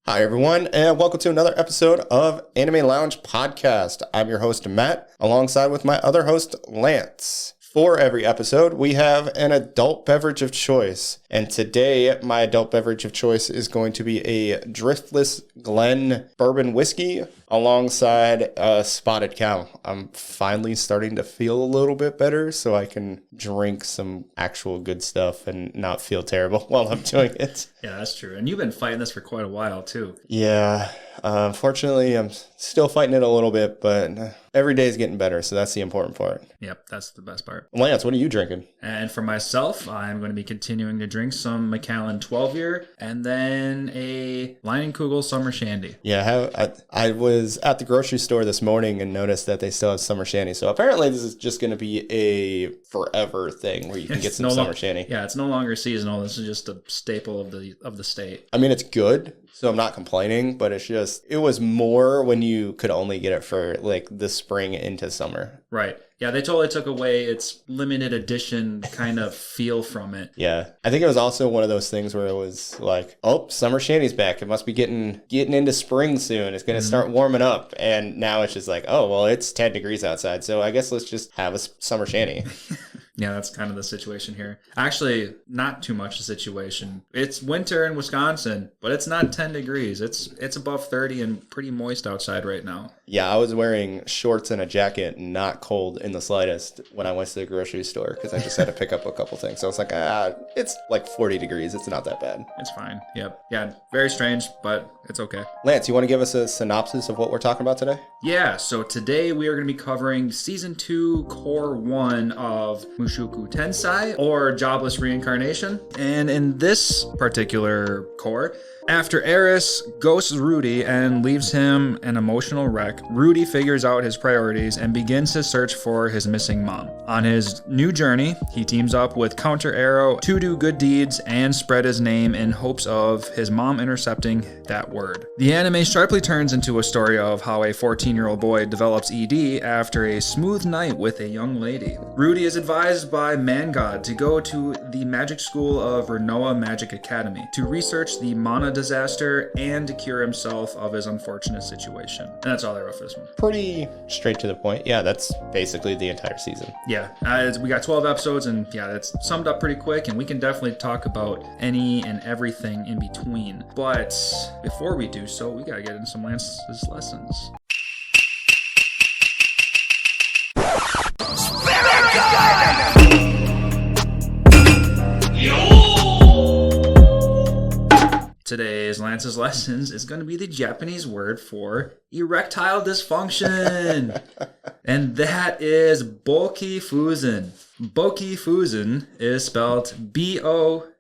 Hi, everyone, and welcome to another episode of Anime Lounge Podcast. I'm your host, Matt, alongside with my other host, Lance. For every episode, we have an adult beverage of choice. And today, my adult beverage of choice is going to be a Driftless Glen Bourbon Whiskey alongside a Spotted Cow. I'm finally starting to feel a little bit better so I can drink some actual good stuff and not feel terrible while I'm doing it. Yeah, that's true. And you've been fighting this for quite a while, too. Yeah. Unfortunately, I'm still fighting it a little bit, but every day is getting better, so that's the important part. Yep, that's the best part. Lance, what are you drinking? And for myself, I'm going to be continuing to drink some Macalin 12-year and then a Lienenkugel Summer Shandy. Yeah, I was at the grocery store this morning and noticed that they still have Summer Shandy. So apparently this is just going to be a forever thing where you can get some Summer Shandy. Yeah, it's no longer seasonal. This is just a staple of the state. I mean, it's good, so I'm not complaining, but it was more when you could only get it for like the spring into summer. Right. Yeah, they totally took away its limited edition kind of feel from it. Yeah. I think it was also one of those things where it was like, oh, Summer Shandy's back. It must be getting into spring soon. It's going to start warming up. And now it's just like, oh, well, it's 10 degrees outside. So I guess let's just have a Summer Shandy. Yeah, that's kind of the situation here. Actually, not too much the situation. It's winter in Wisconsin, but it's not 10 degrees. It's above 30 and pretty moist outside right now. Yeah, I was wearing shorts and a jacket, not cold in the slightest when I went to the grocery store because I just had to pick up a couple things. So I was like, it's like 40 degrees. It's not that bad. It's fine. Yep. Yeah, very strange, but it's okay. Lance, you want to give us a synopsis of what we're talking about today? Yeah, so today we are going to be covering Season 2, Core 1 of Mushoku Tensei, or Jobless Reincarnation. And in this particular core, after Eris ghosts Rudy and leaves him an emotional wreck, Rudy figures out his priorities and begins his search for his missing mom. On his new journey, he teams up with Counter Arrow to do good deeds and spread his name in hopes of his mom intercepting that word. The anime sharply turns into a story of how a 14-year-old boy develops ED after a smooth night with a young lady. Rudy is advised by Manga to go to the magic school of Renoa Magic Academy to research the mana disaster and to cure himself of his unfortunate situation. And that's all I wrote for this one. Pretty straight to the point. Yeah, that's basically the entire season. Yeah, we got 12 episodes, and yeah, that's summed up pretty quick, and we can definitely talk about any and everything in between. But before we do so, we gotta get into some Lance's lessons. Spirit Gun! Today's Lance's lessons is going to be the Japanese word for erectile dysfunction. And that is Bokifuzen. Bokifuzen is spelled Bokkifuzen.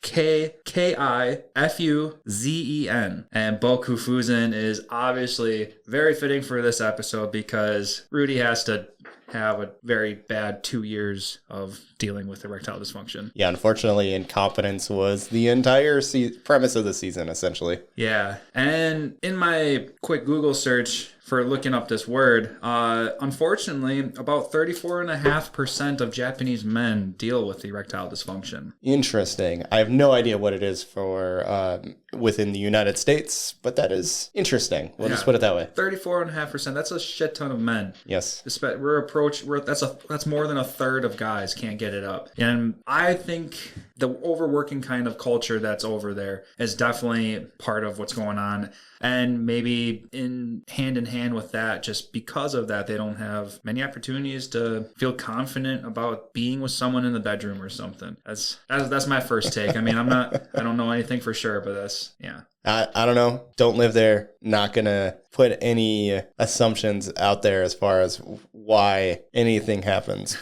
And Bokufuzen is obviously very fitting for this episode because Rudy has to have a very bad 2 years of dealing with erectile dysfunction. Yeah, unfortunately, incompetence was the entire premise of the season, essentially. Yeah, and in my quick Google search for looking up this word, unfortunately, about 34.5% of Japanese men deal with erectile dysfunction. Interesting. I have no idea what it is for within the United States, but that is interesting. We'll just put it that way. 34.5%. That's a shit ton of men. Yes. That's more than a third of guys can't get it up. And I think the overworking kind of culture that's over there is definitely part of what's going on. And maybe in hand with that, just because of that, they don't have many opportunities to feel confident about being with someone in the bedroom or something. That's my first take. I mean, I don't know anything for sure, but yeah. I don't know. Don't live there. Not going to put any assumptions out there as far as why anything happens.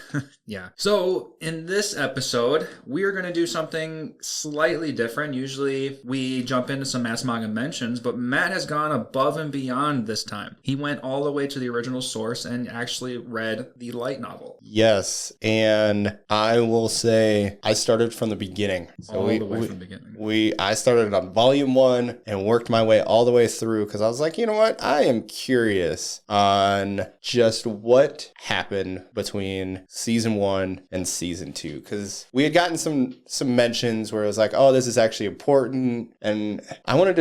Yeah. So in this episode, we are going to do something slightly different. Usually we jump into some Matt's manga mentions, but Matt has gone above and beyond this time. He went all the way to the original source and actually read the light novel. Yes. And I will say I started from the beginning. So all the way from the beginning. I started on volume 1. 1 and worked my way all the way through because I was like, you know what? I am curious on just what happened between season 1 and season 2, because we had gotten some mentions where it was like, oh, this is actually important, and I wanted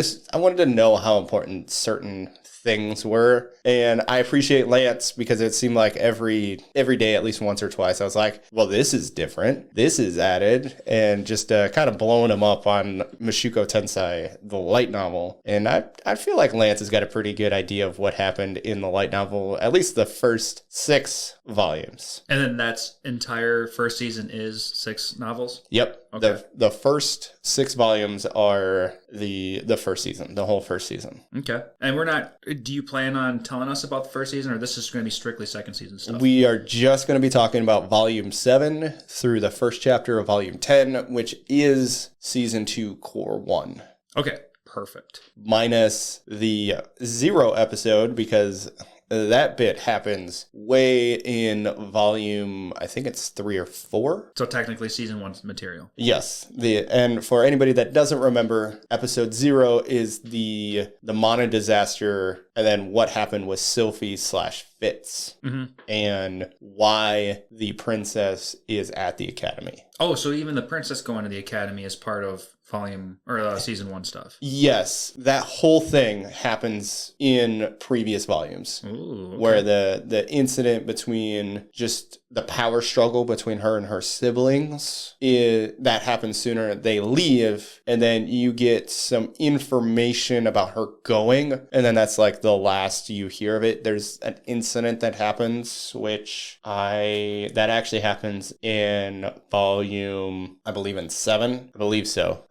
to know how important certain things were. And I appreciate Lantz because it seemed like every day, at least once or twice, I was like, well, this is different. This is added. And just kind of blowing him up on Mushoku Tensei, the light novel. And I feel like Lantz has got a pretty good idea of what happened in the light novel, at least the first 6 volumes. And then that's entire first season is 6 novels? Yep. Okay. The first 6 volumes are the first season, the whole first season. Okay. And do you plan on telling us about the first season, or this is going to be strictly second season stuff? We are just going to be talking about volume 7 through the first chapter of volume 10, which is season 2, core 1. Okay. Perfect. Minus the 0 episode, because that bit happens way in volume, I think it's 3 or 4. So technically season 1's material. Yes. And for anybody that doesn't remember, episode 0 is the Mana disaster, and then what happened with Sylphie/Fitz, and why the princess is at the academy. Oh, so even the princess going to the academy is part of volume or season 1 stuff. Yes, that whole thing happens in previous volumes. Ooh, okay. Where the incident between just the power struggle between her and her siblings, that happens sooner. They leave, and then you get some information about her going, and then that's like the last you hear of it. There's an incident that happens, that actually happens in volume, I believe in 7. I believe so.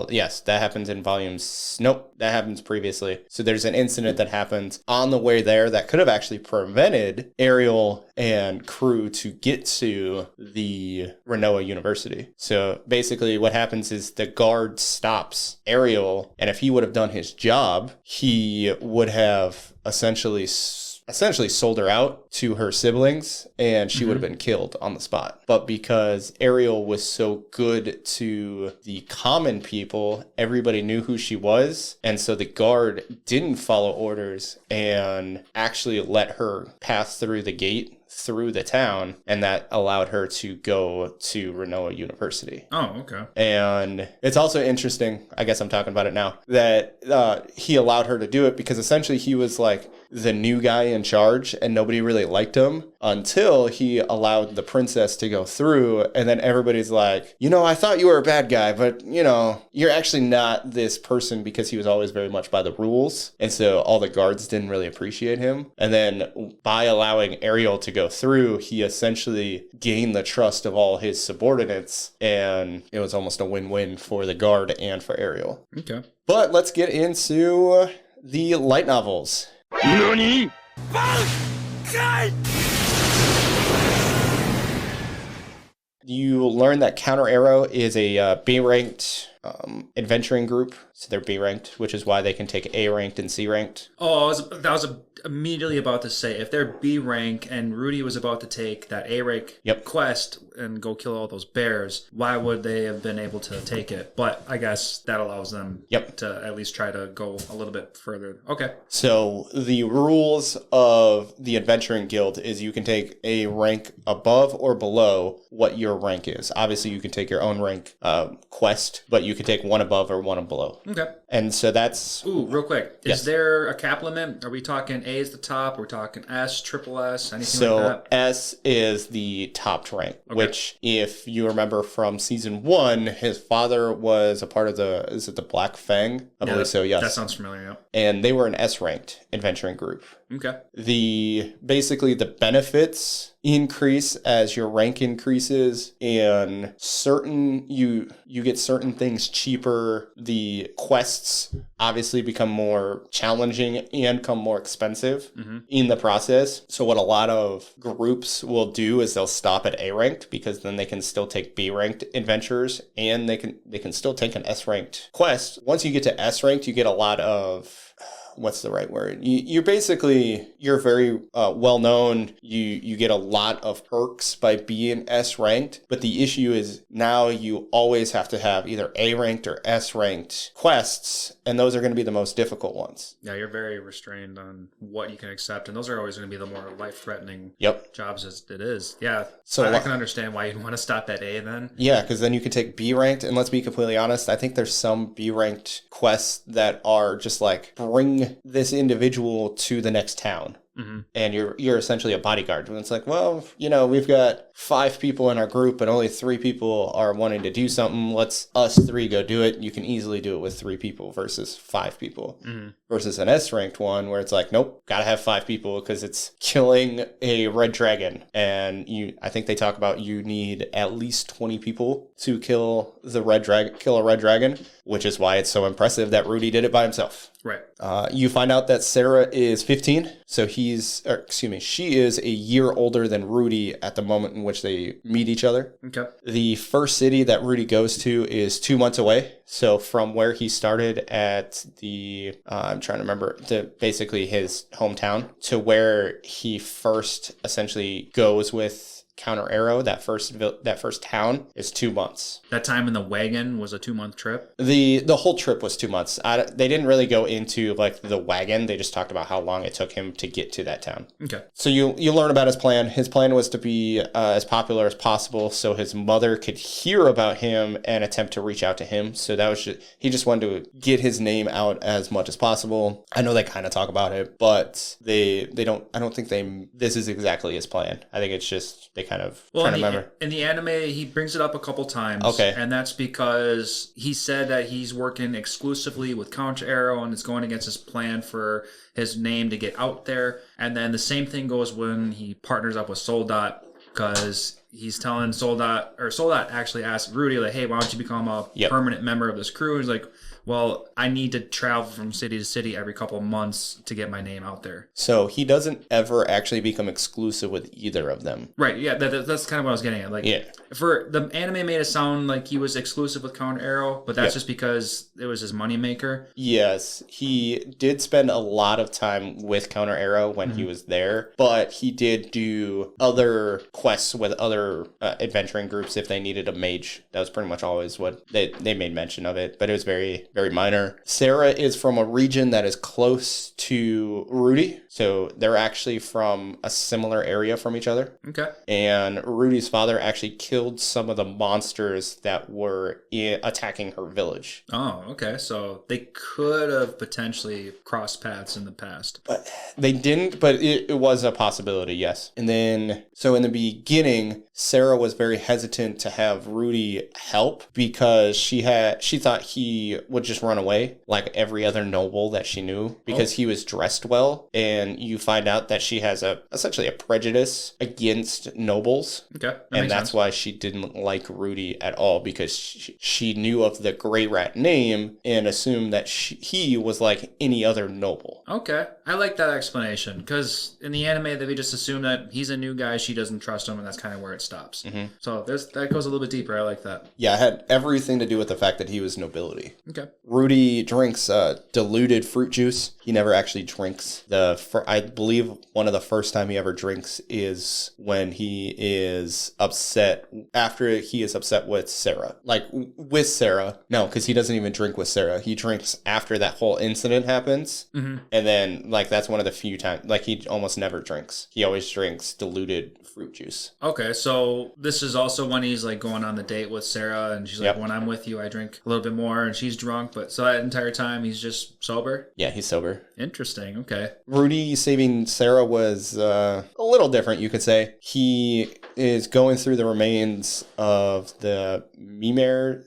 Yes, that happens in volumes. Nope, that happens previously. So there's an incident that happens on the way there that could have actually prevented Ariel and crew to get to the Renoa University. So basically what happens is the guard stops Ariel, and if he would have done his job, he would have essentially sold her out to her siblings, and she would have been killed on the spot. But because Ariel was so good to the common people, everybody knew who she was, and so the guard didn't follow orders and actually let her pass through the gate through the town, and that allowed her to go to Renoa University. Oh, okay. And it's also interesting, I guess I'm talking about it now, that he allowed her to do it because essentially he was like the new guy in charge, and nobody really liked him until he allowed the princess to go through, and then everybody's like, I thought you were a bad guy, but you're actually not this person, because he was always very much by the rules, and so all the guards didn't really appreciate him. And then by allowing Ariel to go through, he essentially gained the trust of all his subordinates, and it was almost a win-win for the guard and for Ariel. Okay. But let's get into the light novels. NANI?! You learn that Counter Arrow is a B-ranked adventuring group. So they're B-ranked, which is why they can take A-ranked and C-ranked. Oh, I was immediately about to say, if they're B-rank and Rudy was about to take that A-rank quest and go kill all those bears, why would they have been able to take it? But I guess that allows them to at least try to go a little bit further. Okay. So the rules of the Adventuring Guild is you can take a rank above or below what your rank is. Obviously, you can take your own rank quest, but you can take one above or one below. Okay. And so that's... Ooh, real quick. Is there a cap limit? Are we talking A is the top? Are we talking S, triple S, anything like that? So S is the top rank, which if you remember from season 1, his father was a part of is it the Black Fang? I believe so, yes. That sounds familiar, yeah. And they were an S-ranked adventuring group. Okay. Basically the benefits increase as your rank increases, and you get certain things cheaper. The quests obviously become more challenging and become more expensive in the process. So what a lot of groups will do is they'll stop at A ranked, because then they can still take B ranked adventures, and they can still take an S ranked quest. Once you get to S ranked, you get a lot of... what's the right word? You're basically, you're very well known. You get a lot of perks by being S ranked, but the issue is now you always have to have either A ranked or S ranked quests, and those are going to be the most difficult ones. Yeah, you're very restrained on what you can accept, and those are always going to be the more life-threatening jobs as it is. Yeah, so I can understand why you'd want to stop at A then. Yeah, because then you can take B ranked, and let's be completely honest, I think there's some B ranked quests that are just like, bring this individual to the next town. Mm-hmm. And you're essentially a bodyguard. And it's like, well, we've got 5 people in our group, but only 3 people are wanting to do something. Let's us 3 go do it. You can easily do it with 3 people versus 5 people. Mm-hmm. Versus an S ranked one where it's like, nope, gotta have 5 people because it's killing a red dragon. And I think they talk about you need at least 20 people to kill a red dragon, which is why it's so impressive that Rudy did it by himself. Right. You find out that Sarah is 15, so she is a year older than Rudy at the moment in which they meet each other. Okay. The first city that Rudy goes to is 2 months away. So from where he started at I'm trying to remember, to basically his hometown, to where he first essentially goes with Counter Arrow, that first town, is 2 months. That time in the wagon was a 2-month trip? The whole trip was 2 months. They didn't really go into like the wagon. They just talked about how long it took him to get to that town. Okay. So you learn about his plan. His plan was to be as popular as possible so his mother could hear about him and attempt to reach out to him. So that was he just wanted to get his name out as much as possible. I know they kind of talk about it, but I don't think this is exactly his plan. I think it's just they kind of trying to remember. In the anime, he brings it up a couple times. Okay. And that's because he said that he's working exclusively with Counter Arrow and it's going against his plan for his name to get out there. And then the same thing goes when he partners up with Soldat, because he's telling Soldat, or Soldat actually asks Rudy, like, hey, why don't you become a permanent member of this crew? And he's like, well, I need to travel from city to city every couple of months to get my name out there. So he doesn't ever actually become exclusive with either of them. Right, yeah, that's kind of what I was getting at. Like, for the anime made it sound like he was exclusive with Counter Arrow, but that's just because it was his moneymaker. Yes, he did spend a lot of time with Counter Arrow when he was there, but he did do other quests with other adventuring groups if they needed a mage. That was pretty much always what they made mention of it, but it was very, very minor. Sarah is from a region that is close to Rudy, so they're actually from a similar area from each other. Okay. And Rudy's father actually killed some of the monsters that were attacking her village. Oh, okay. So they could have potentially crossed paths in the past. But they didn't, but it was a possibility, yes. And then, so in the beginning, Sarah was very hesitant to have Rudy help because she thought he would just run away like every other noble that she knew because he was dressed well. And you find out that she has essentially a prejudice against nobles. Okay. And that's why she didn't like Rudy at all, because she knew of the Grey Rat name and assumed that he was like any other noble. Okay. I like that explanation, because in the anime they just assume that he's a new guy, she doesn't trust him, and that's kind of where it stops. Mm-hmm. So that goes a little bit deeper. I like that. Yeah, it had everything to do with the fact that he was nobility. Okay. Rudy drinks diluted fruit juice. He never actually drinks I believe one of the first time he ever drinks is when he is upset, after he is upset with Sarah. Like, with Sarah. No, because he doesn't even drink with Sarah. He drinks after that whole incident happens. Mm-hmm. And then, like, that's one of the few times, like, he almost never drinks. He always drinks diluted fruit juice. Okay, so this is also when he's, like, going on the date with Sarah, and she's like, when I'm with you, I drink a little bit more, and she's drunk, but so that entire time, he's just sober? Yeah, he's sober. Interesting, okay. Rudy saving Sarah was a little different, you could say. He is going through the remains of the Mimir,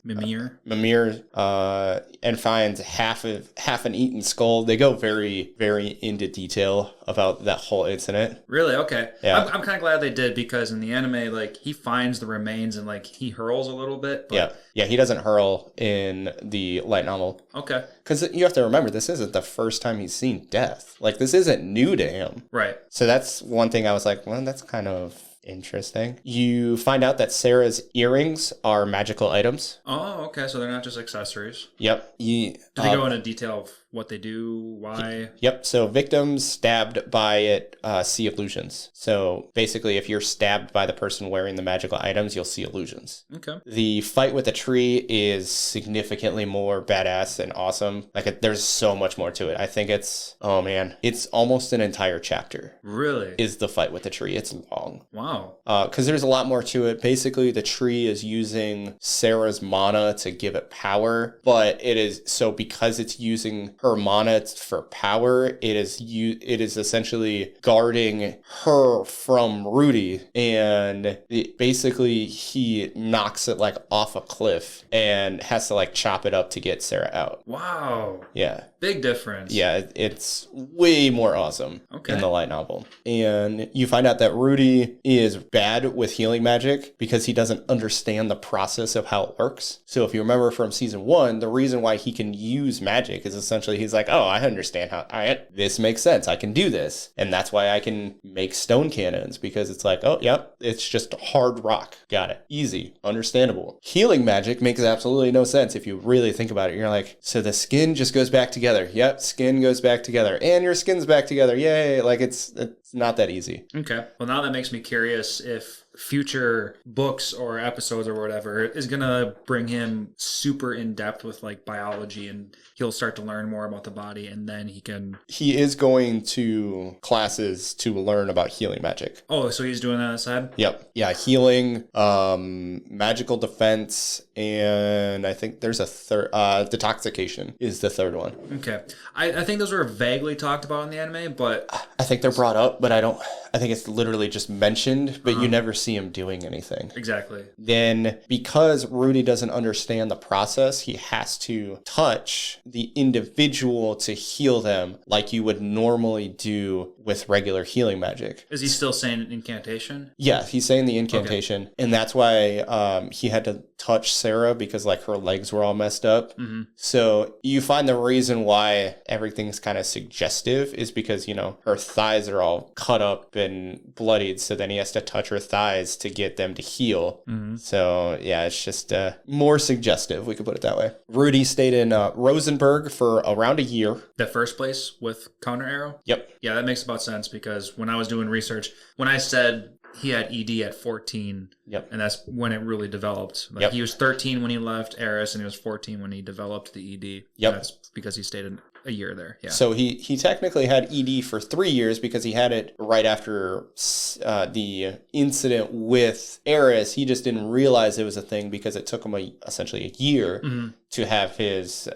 and finds half an eaten skull. They go very, very into detail about that whole incident. Really? Okay. Yeah. I'm kind of glad they did, because in the anime, like, he finds the remains and, like, he hurls a little bit. But... Yeah, he doesn't hurl in the light novel. Okay. Because you have to remember, this isn't the first time he's seen death. Like, this isn't new to him. Right. So that's one thing I was like, well, that's kind of interesting. You find out that Sarah's earrings are magical items. Oh, okay. So they're not just accessories. Yep. Did they go into detail of what they do, why? Yep. So victims stabbed by it see illusions. So basically, if you're stabbed by the person wearing the magical items, you'll see illusions. Okay. The fight with the tree is significantly more badass and awesome. Like, there's so much more to it. I think it's almost an entire chapter. Really? Is the fight with the tree. It's long. Wow. Because there's a lot more to it. Basically, the tree is using Sarah's mana to give it power, but because it's using her mana for power, it is essentially guarding her from Rudy, and basically he knocks it like off a cliff and has to like chop it up to get Sarah out. Wow. Yeah. Big difference. Yeah, it's way more awesome in the light novel. And you find out that Rudy is bad with healing magic because he doesn't understand the process of how it works. So if you remember from season 1, the reason why he can use magic is essentially he's like, oh, I understand this makes sense. I can do this. And that's why I can make stone cannons, because it's like, oh, yep, it's just hard rock. Got it. Easy. Understandable. Healing magic makes absolutely no sense if you really think about it. You're like, so the skin just goes back together. Yep, skin goes back together. And your skin's back together. Yay. Like, it's not that easy. Okay. Well, now that makes me curious if future books or episodes or whatever is going to bring him super in depth with like biology, and he'll start to learn more about the body, and then he is going to classes to learn about healing magic. Oh, so he's doing that on the side? Yep. Yeah. Healing, magical defense, and I think there's a third, detoxification is the third one. Okay. I think those were vaguely talked about in the anime, but I think they're brought up, but I think it's literally just mentioned, but you never see him doing anything. Exactly. Then, because Rudy doesn't understand the process, he has to touch the individual to heal them like you would normally do with regular healing magic. Is he still saying an incantation? Yeah, he's saying the incantation. Okay. And that's why he had to touch Sarah, because like her legs were all messed up. Mm-hmm. So you find the reason why everything's kind of suggestive is because, her thighs are all cut up and bloodied. So then he has to touch her thighs to get them to heal. Mm-hmm. So yeah, it's just more suggestive. We could put it that way. Rudy stayed in Rosenberg for around a year. The first place with counter arrow? Yep. Yeah, that makes about sense, because when I was doing research, when I said he had ED at 14, yep, and that's when it really developed. Like, yep. He was 13 when he left Eris, and he was 14 when he developed the ED. Yep. That's because he stayed in a year there. Yeah. So he technically had ED for 3 years because he had it right after the incident with Eris. He just didn't realize it was a thing because it took him essentially a year to have his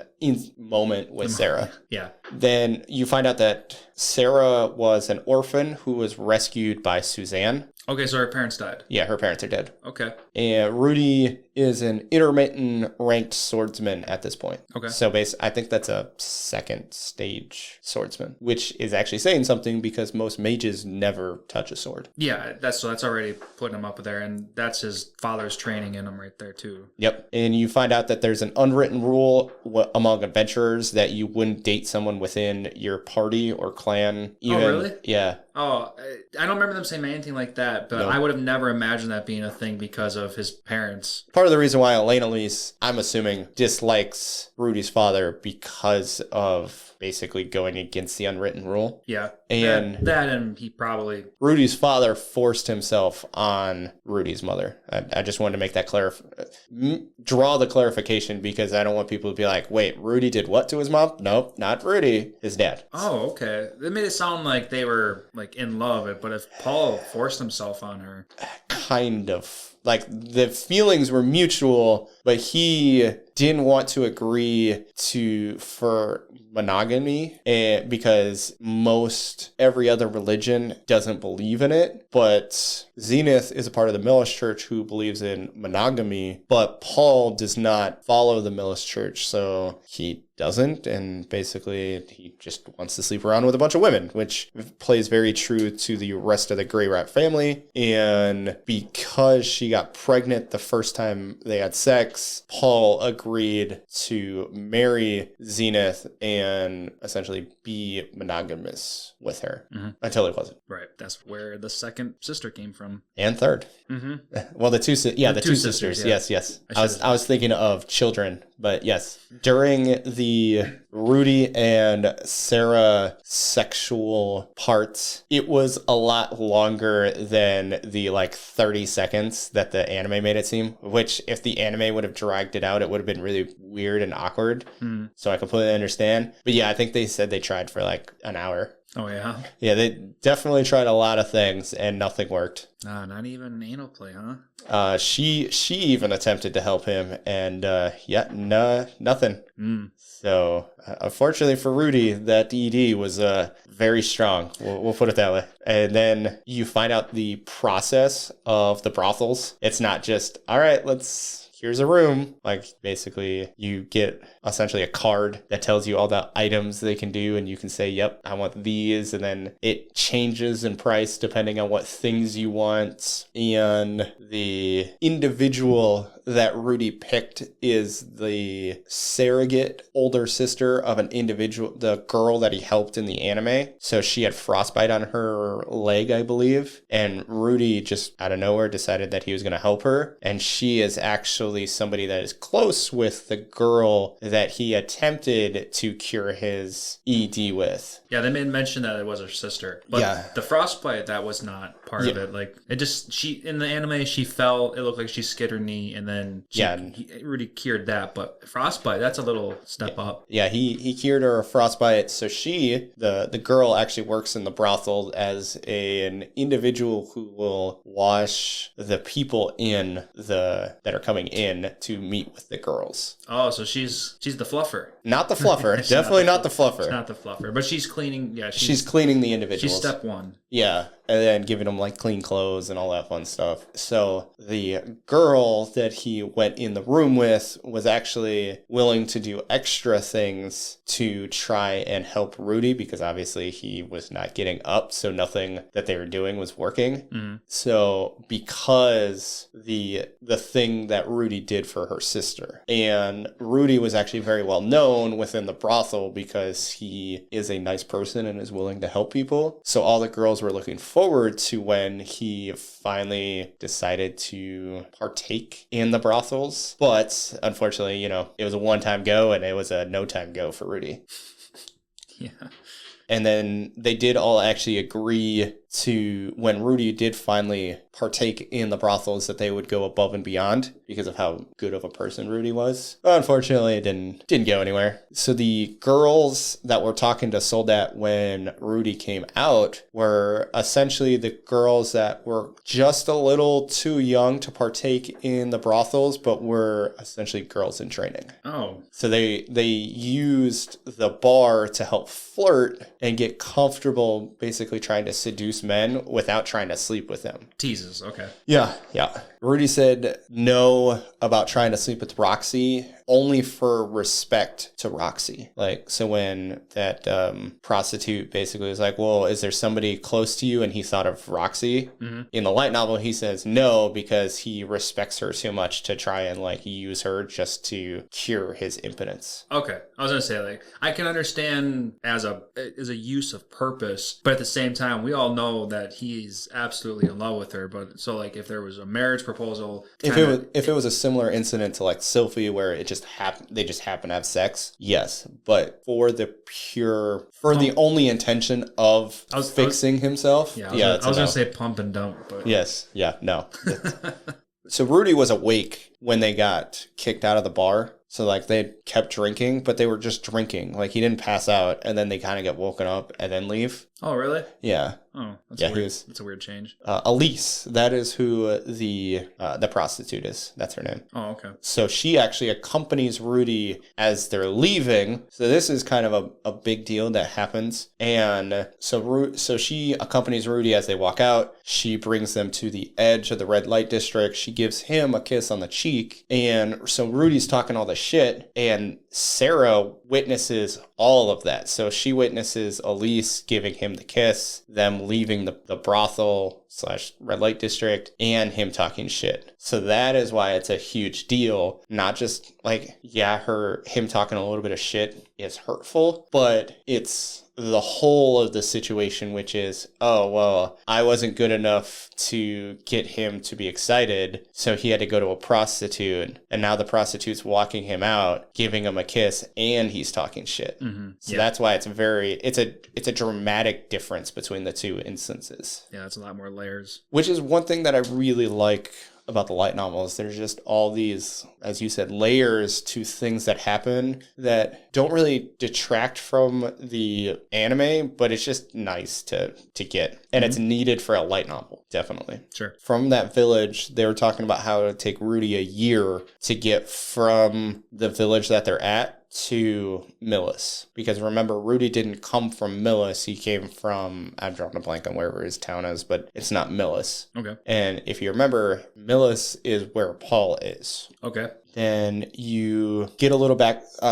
moment with Sarah. Yeah. Then you find out that Sarah was an orphan who was rescued by Suzanne. Okay, so her parents died. Yeah, her parents are dead. Okay. And Rudy is an intermittent ranked swordsman at this point. Okay. So I think that's a second stage swordsman, which is actually saying something because most mages never touch a sword. Yeah, that's already putting him up there, and that's his father's training in him right there too. Yep. And you find out that there's an unwritten rule among adventurers that you wouldn't date someone within your party or clan. Even, oh, really? Yeah. Oh, I don't remember them saying anything like that, but I would have never imagined that being a thing because of his parents. Part of the reason why Elise, I'm assuming, dislikes Rudy's father because of basically going against the unwritten rule. Yeah. And and he probably... Rudy's father forced himself on Rudy's mother. I just wanted to make that draw the clarification, because I don't want people to be like, wait, Rudy did what to his mom? Nope, not Rudy, his dad. Oh, okay. It made it sound like they were like in love, but if Paul forced himself on her... Kind of. Like, the feelings were mutual, but he didn't want to agree for monogamy, because every other religion doesn't believe in it. But Zenith is a part of the Millis Church who believes in monogamy, but Paul does not follow the Millis Church, so he doesn't, and basically he just wants to sleep around with a bunch of women, which plays very true to the rest of the Grey Rat family. And because she got pregnant the first time they had sex, Paul agreed to marry Zenith and essentially be monogamous with her until he wasn't. Right. That's where the second sister came from. And third. Well, the two sisters. Yeah. Yes. I was thinking of children, but yes. During the Rudy and Sarah sexual parts, it was a lot longer than the 30 seconds that the anime made it seem, which if the anime would have dragged it out, it would have been really weird and awkward. So I completely understand. But yeah, I think they said they tried for an hour. Oh, yeah? Yeah, they definitely tried a lot of things and nothing worked. Not even anal play, huh? She even attempted to help him and nothing. So unfortunately for Rudy, that ED was very strong. We'll put it that way. And then you find out the process of the brothels. It's not just, all right, here's a room. Basically, you get essentially a card that tells you all the items they can do, and you can say, yep, I want these, and then it changes in price depending on what things you want. And the individual that Rudy picked is the surrogate older sister of an individual, the girl that he helped in the anime. So she had frostbite on her leg, I believe, and Rudy just out of nowhere decided that he was going to help her, and she is actually somebody that is close with the girl that he attempted to cure his ED with. Yeah, they made mention that it was her sister. But the frostbite, that was not part of it. In the anime, she fell, it looked like she skid her knee, and then Rudy cured that. But frostbite, that's a little step up. Yeah, he cured her of frostbite. So she, the girl, actually works in the brothel as an individual who will wash the people that are coming in to meet with the girls. Oh, so she's the fluffer. Not the fluffer. Definitely not the fluffer. She's not the fluffer. But she's cleaning. Yeah, she's cleaning the individuals. She's step one. Yeah, and then giving them clean clothes and all that fun stuff. So the girl that he went in the room with was actually willing to do extra things to try and help Rudy because obviously he was not getting up, so nothing that they were doing was working. So because the thing that Rudy did for her sister, and Rudy was actually very well known within the brothel because he is a nice person and is willing to help people. So all the girls were looking forward to when he finally decided to partake in the brothels. But unfortunately, it was a one-time go and it was a no-time go for Rudy. Yeah. And then they did all actually agree to, when Rudy did finally partake in the brothels, that they would go above and beyond because of how good of a person Rudy was. But unfortunately, it didn't go anywhere. So the girls that were talking to Soldat when Rudy came out were essentially the girls that were just a little too young to partake in the brothels, but were essentially girls in training. Oh. So they used the bar to help flirt and get comfortable basically trying to seduce men without trying to sleep with them. Teases, okay. Yeah. Rudy said no about trying to sleep with Roxy only for respect to Roxy. So when that prostitute basically was like, well, is there somebody close to you? And he thought of Roxy. In the light novel, he says no because he respects her too much to try and use her just to cure his impotence. Okay. I was going to say, I can understand as a use of purpose, but at the same time, we all know that he's absolutely in love with her. But so if there was a marriage proposal, if it was a similar incident to Sylphie where it just they just happen to have sex, yes, but for the only intention of fixing himself, I was going to say pump and dump, but yes, no. So Rudy was awake when they got kicked out of the bar. So they kept drinking, but they were just drinking. He didn't pass out, and then they kind of get woken up and then leave. Oh, really? Yeah. Oh, that's a weird change. Elise, that is who the prostitute is. That's her name. Oh, okay. So she actually accompanies Rudy as they're leaving. So this is kind of a big deal that happens. And so she accompanies Rudy as they walk out. She brings them to the edge of the red light district. She gives him a kiss on the cheek. And so Rudy's talking all this shit. And Sarah witnesses all of that. So she witnesses Elise giving him the kiss, them leaving the brothel / red light district, and him talking shit. So that is why it's a huge deal. Not just like, yeah, him talking a little bit of shit is hurtful, but it's the whole of the situation, which is, oh, well, I wasn't good enough to get him to be excited, so he had to go to a prostitute, and now the prostitute's walking him out, giving him a kiss, and he's talking shit. So that's why it's a dramatic difference between the two instances. Yeah, it's a lot more layers. Which is one thing that I really like about the light novels. There's just all these, as you said, layers to things that happen that don't really detract from the anime, but it's just nice to get. And it's needed for a light novel, definitely. Sure. From that village, they were talking about how it would take Rudy a year to get from the village that they're at to Millis. Because remember, Rudy didn't come from Millis. He came from, I'm drawing a blank on wherever his town is, but it's not Millis. Okay. And if you remember, Millis is where Paul is. Okay. Then you get a little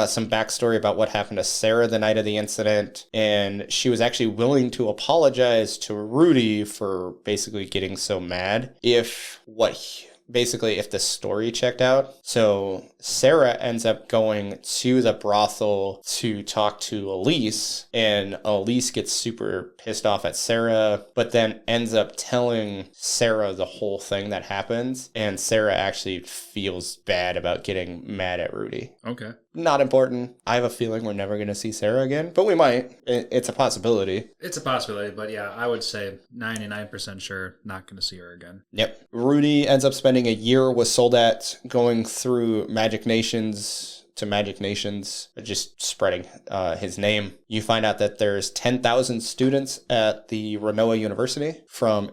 some backstory about what happened to Sarah the night of the incident. And she was actually willing to apologize to Rudy for basically getting so mad if the story checked out. So Sarah ends up going to the brothel to talk to Elise, and Elise gets super pissed off at Sarah, but then ends up telling Sarah the whole thing that happens, and Sarah actually feels bad about getting mad at Rudy. Okay. Not important. I have a feeling we're never going to see Sarah again, but we might. It's a possibility. It's a possibility, but yeah, I would say 99% sure not going to see her again. Yep. Rudy ends up spending a year with Soldat going through Magic Nations to Magic Nations, just spreading his name. You find out that there's 10,000 students at the Renoa University from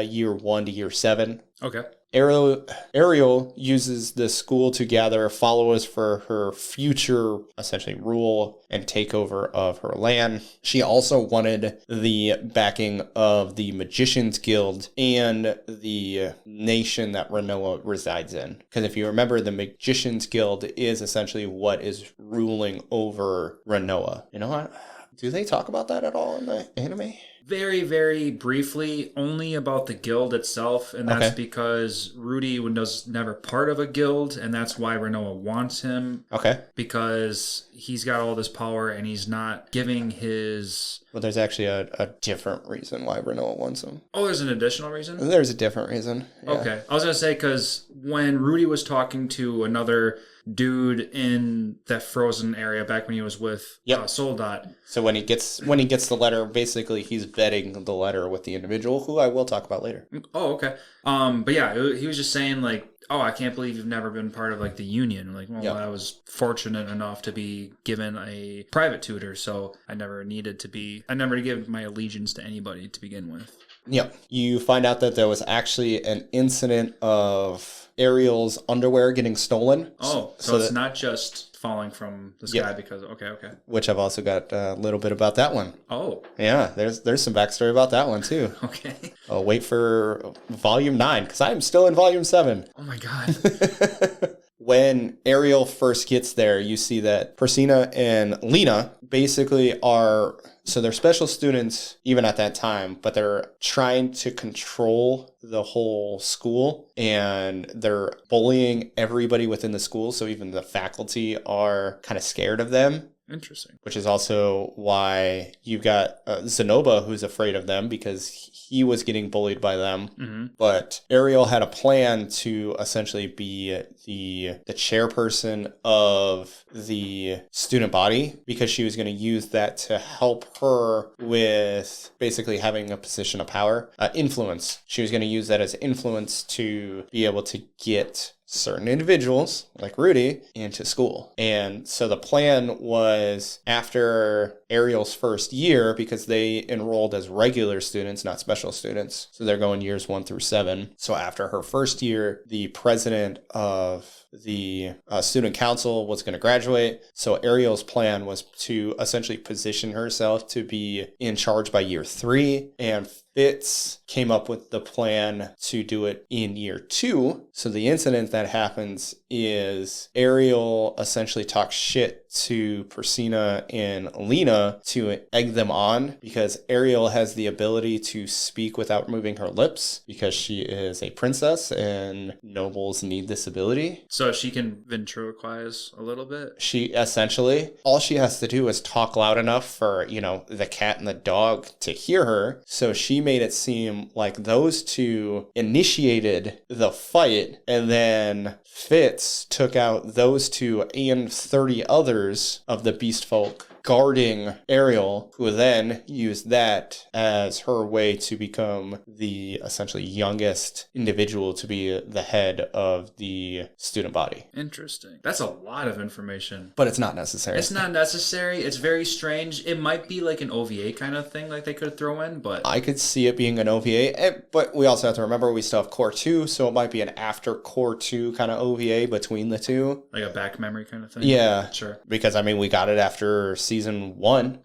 year 1 to year 7. Okay. Ariel uses the school to gather followers for her future, essentially, rule and takeover of her land. She also wanted the backing of the Magicians Guild and the nation that Renoa resides in. Because if you remember, the Magicians Guild is essentially what is ruling over Renoa. You know what? Do they talk about that at all in the anime? Very, very briefly, only about the guild itself, and that's because Rudy was never part of a guild, and that's why Renoa wants him. Okay. Because he's got all this power, and he's not giving his... Well, there's actually a different reason why Renoa wants him. Oh, there's an additional reason? There's a different reason. Yeah. Okay. I was going to say, because when Rudy was talking to another dude in that frozen area back when he was with Soldat. So when he gets the letter, basically he's vetting the letter with the individual, who I will talk about later. Oh, okay. But yeah, he was just saying like, oh, I can't believe you've never been part of like the union. Like, well, I was fortunate enough to be given a private tutor, so I never give my allegiance to anybody to begin with. Yep. You find out that there was actually an incident of Ariel's underwear getting stolen. Oh, so it's not just falling from the sky because... Okay. Which I've also got a little bit about that one. Oh. Yeah, there's some backstory about that one, too. Okay. I'll wait for Volume 9, because I'm still in Volume 7. Oh, my God. When Ariel first gets there, you see that Persina and Lena basically are... So they're special students even at that time, but they're trying to control the whole school, and they're bullying everybody within the school. So even the faculty are kind of scared of them. Interesting. Which is also why you've got Zenoba, who's afraid of them because he was getting bullied by them. Mm-hmm. But Ariel had a plan to essentially be the chairperson of the student body, because she was going to use that to help her with basically having a position of power, influence. She was going to use that as influence to be able to get certain individuals, like Rudy, into school. And so the plan was, after Ariel's first year, because they enrolled as regular students, not special students, so they're going years 1 through 7. So after her first year, the president of the student council was going to graduate. So Ariel's plan was to essentially position herself to be in charge by year 3, and Fitz came up with the plan to do it in year 2. So the incident that happens is Ariel essentially talks shit to Persina and Lena to egg them on, because Ariel has the ability to speak without moving her lips because she is a princess and nobles need this ability. So she can ventriloquize a little bit? She essentially, all she has to do is talk loud enough for, the cat and the dog to hear her. So she made it seem like those two initiated the fight, and then Fitz took out those two and 30 others of the beast folk guarding Ariel, who then used that as her way to become the essentially youngest individual to be the head of the student body. Interesting. That's a lot of information. But it's not necessary. It's not necessary. It's very strange. It might be like an OVA kind of thing like they could throw in, but... I could see it being an OVA, but we also have to remember we still have Core 2, so it might be an after Core 2 kind of OVA between the two. Like a back memory kind of thing? Yeah. Sure. Because, we got it after Season 1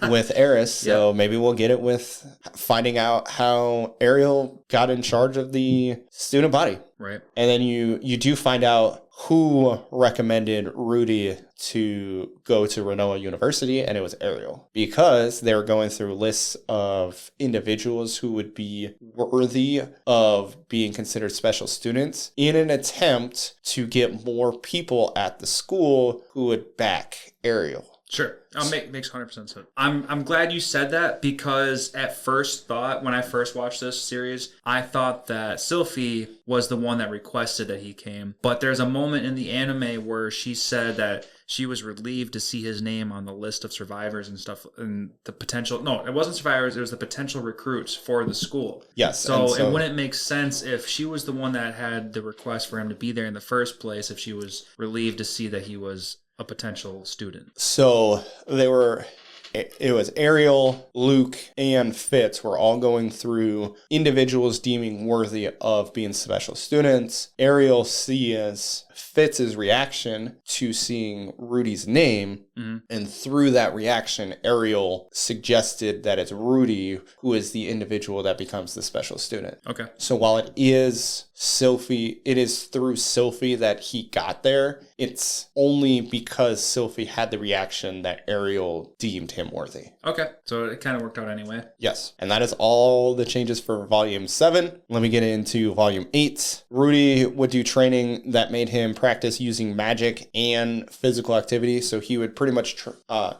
with Eris, so maybe we'll get it with finding out how Ariel got in charge of the student body. Right. And then you do find out who recommended Rudy to go to Renoa University, and it was Ariel, because they were going through lists of individuals who would be worthy of being considered special students in an attempt to get more people at the school who would back Ariel. Sure. Makes 100% sense. I'm glad you said that, because at first thought, when I first watched this series, I thought that Sylphie was the one that requested that he came. But there's a moment in the anime where she said that she was relieved to see his name on the list of survivors and stuff, and the potential... No, it wasn't survivors, it was the potential recruits for the school. Yes. So it wouldn't make sense if she was the one that had the request for him to be there in the first place, if she was relieved to see that he was a potential student. So it was Ariel, Luke, and Fitz were all going through individuals deeming worthy of being special students. Ariel sees Fitz's reaction to seeing Rudy's name, and through that reaction, Ariel suggested that it's Rudy who is the individual that becomes the special student. Okay. So while it is through Sylphie that he got there, it's only because Sylphie had the reaction that Ariel deemed him worthy. Okay, so it kind of worked out anyway. Yes, and that is all the changes for Volume 7. Let me get into Volume 8. Rudy would do training that made him practice using magic and physical activity, so he would pretty much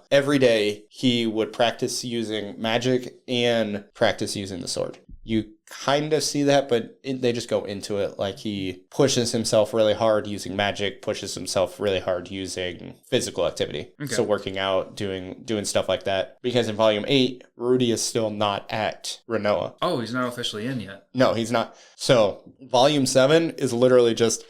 every day he would practice using magic and practice using the sword. You kind of see that, but they just go into it like he pushes himself really hard using magic, pushes himself really hard using physical activity. Okay. So working out, doing stuff like that. Because in Volume 8, Rudy is still not at Renoa. Oh, he's not officially in yet. No, he's not. So Volume 7 is literally just,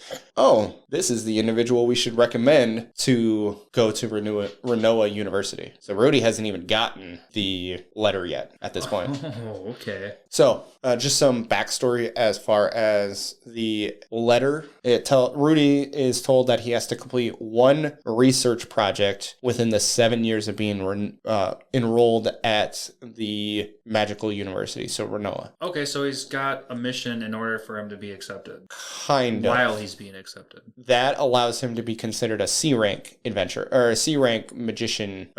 this is the individual we should recommend to go to Renoa University. So Rudy hasn't even gotten the letter yet at this point. Oh, okay. So just some backstory as far as the letter. Rudy is told that he has to complete one research project within the 7 years of being enrolled at the magical university, so Renoa. Okay, so he's got a mission in order for him to be accepted. Kind of. While he's being accepted. That allows him to be considered a C-rank adventurer, or a C-rank magician,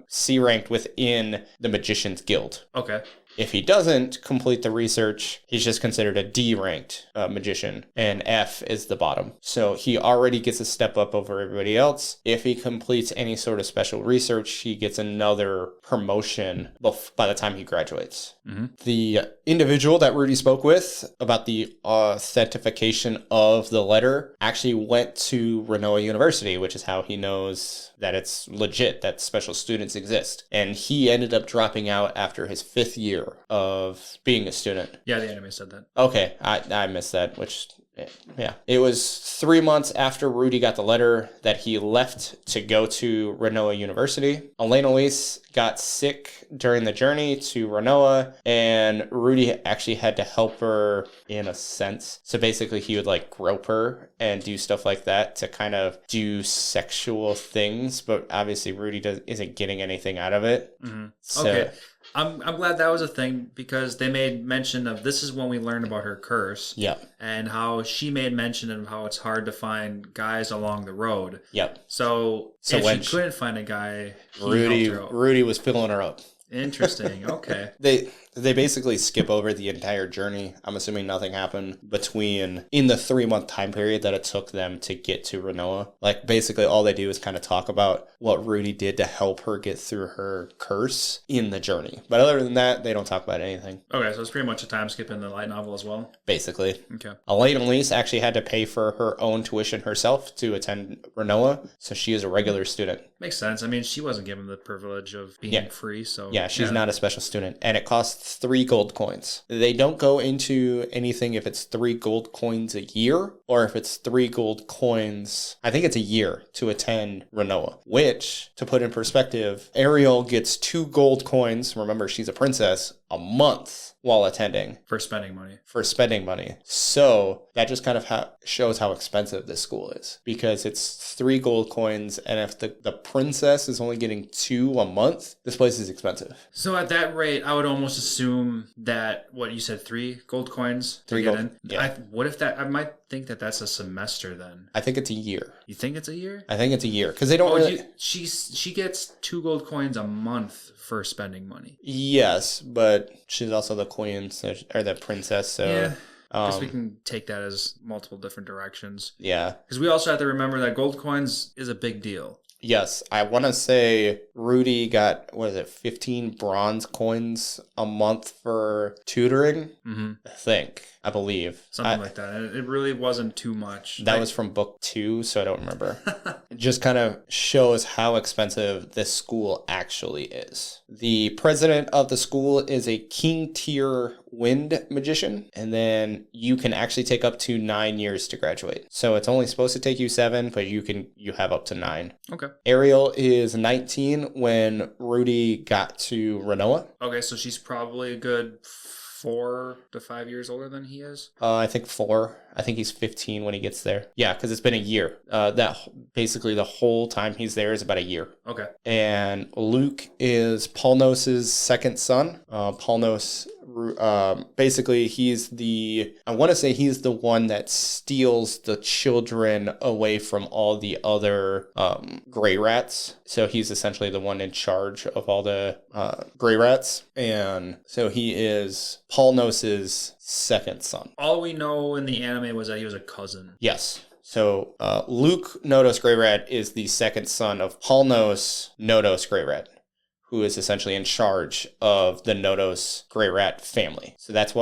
C-ranked within the Magician's Guild. Okay. If he doesn't complete the research, he's just considered a D-ranked magician, and F is the bottom. So he already gets a step up over everybody else. If he completes any sort of special research, he gets another promotion by the time he graduates. Mm-hmm. The individual that Rudy spoke with about the authentication of the letter actually went to Renoa University, which is how he knows that it's legit, that special students exist. And he ended up dropping out after his 5th year of being a student. Yeah, the anime said that. Okay, I missed that, which Yeah. It was 3 months after Rudy got the letter that he left to go to Renoa University. Elise got sick during the journey to Renoa, and Rudy actually had to help her in a sense. So basically he would like grope her and do stuff like that to kind of do sexual things, but obviously Rudy isn't getting anything out of it. Mm-hmm. So, okay. I'm glad that was a thing because they made mention of this is when we learned about her curse. Yep. And how she made mention of how it's hard to find guys along the road. Yep. So if when she couldn't find a guy, Rudy was filling her up. Interesting. Okay. They basically skip over the entire journey. I'm assuming nothing happened in the 3 month time period that it took them to get to Renoa. Like basically all they do is kind of talk about what Rudy did to help her get through her curse in the journey. But other than that, they don't talk about anything. Okay, so it's pretty much a time skip in the light novel as well? Basically. Okay. Elise actually had to pay for her own tuition herself to attend Renoa, so she is a regular student. Makes sense. I mean, she wasn't given the privilege of being free, so... Yeah, she's not a special student, and it costs 3 gold coins. They don't go into anything if it's 3 gold coins a year, or if it's 3 gold coins, I think it's a year, to attend Renoa, which, to put in perspective, Ariel gets 2 gold coins, remember she's a princess, a month while attending. For spending money. So that just kind of shows how expensive this school is, because it's 3 gold coins, and if the princess is only getting 2 a month, this place is expensive. So at that rate, I would almost assume that, what you said, 3 gold coins to get in? Yeah. I might think that that's a semester then. I think it's a year. You think it's a year? I think it's a year, because they don't really... She gets 2 gold coins a month for spending money. Yes, but she's also the queen, or the princess, so... Yeah. I guess we can take that as multiple different directions. Yeah. Because we also have to remember that gold coins is a big deal. Yes, I want to say Rudy got, 15 bronze coins a month for tutoring? Mm-hmm. I believe. Something like that. And it really wasn't too much. That was from book 2, so I don't remember. It just kind of shows how expensive this school actually is. The president of the school is a king tier wind magician, and then you can actually take up to 9 years to graduate. So it's only supposed to take you 7, but you have up to 9. Okay. Ariel is 19 when Rudy got to Renoa. Okay, so she's probably a good 4 to 5 years older than he is? I think 4. I think he's 15 when he gets there. Yeah, because it's been a year. That basically the whole time he's there is about a year. Okay. And Luke is Polnos' second son. Polnos, basically he's the one that steals the children away from all the other gray rats. So he's essentially the one in charge of all the gray rats. And so he is Polnos' second son. All we know in the anime was that he was a cousin. Yes. So Luke Nodos Greyrat is the second son of Polnos Nodos Greyrat, who is essentially in charge of the Nodos Grey Rat family. So that's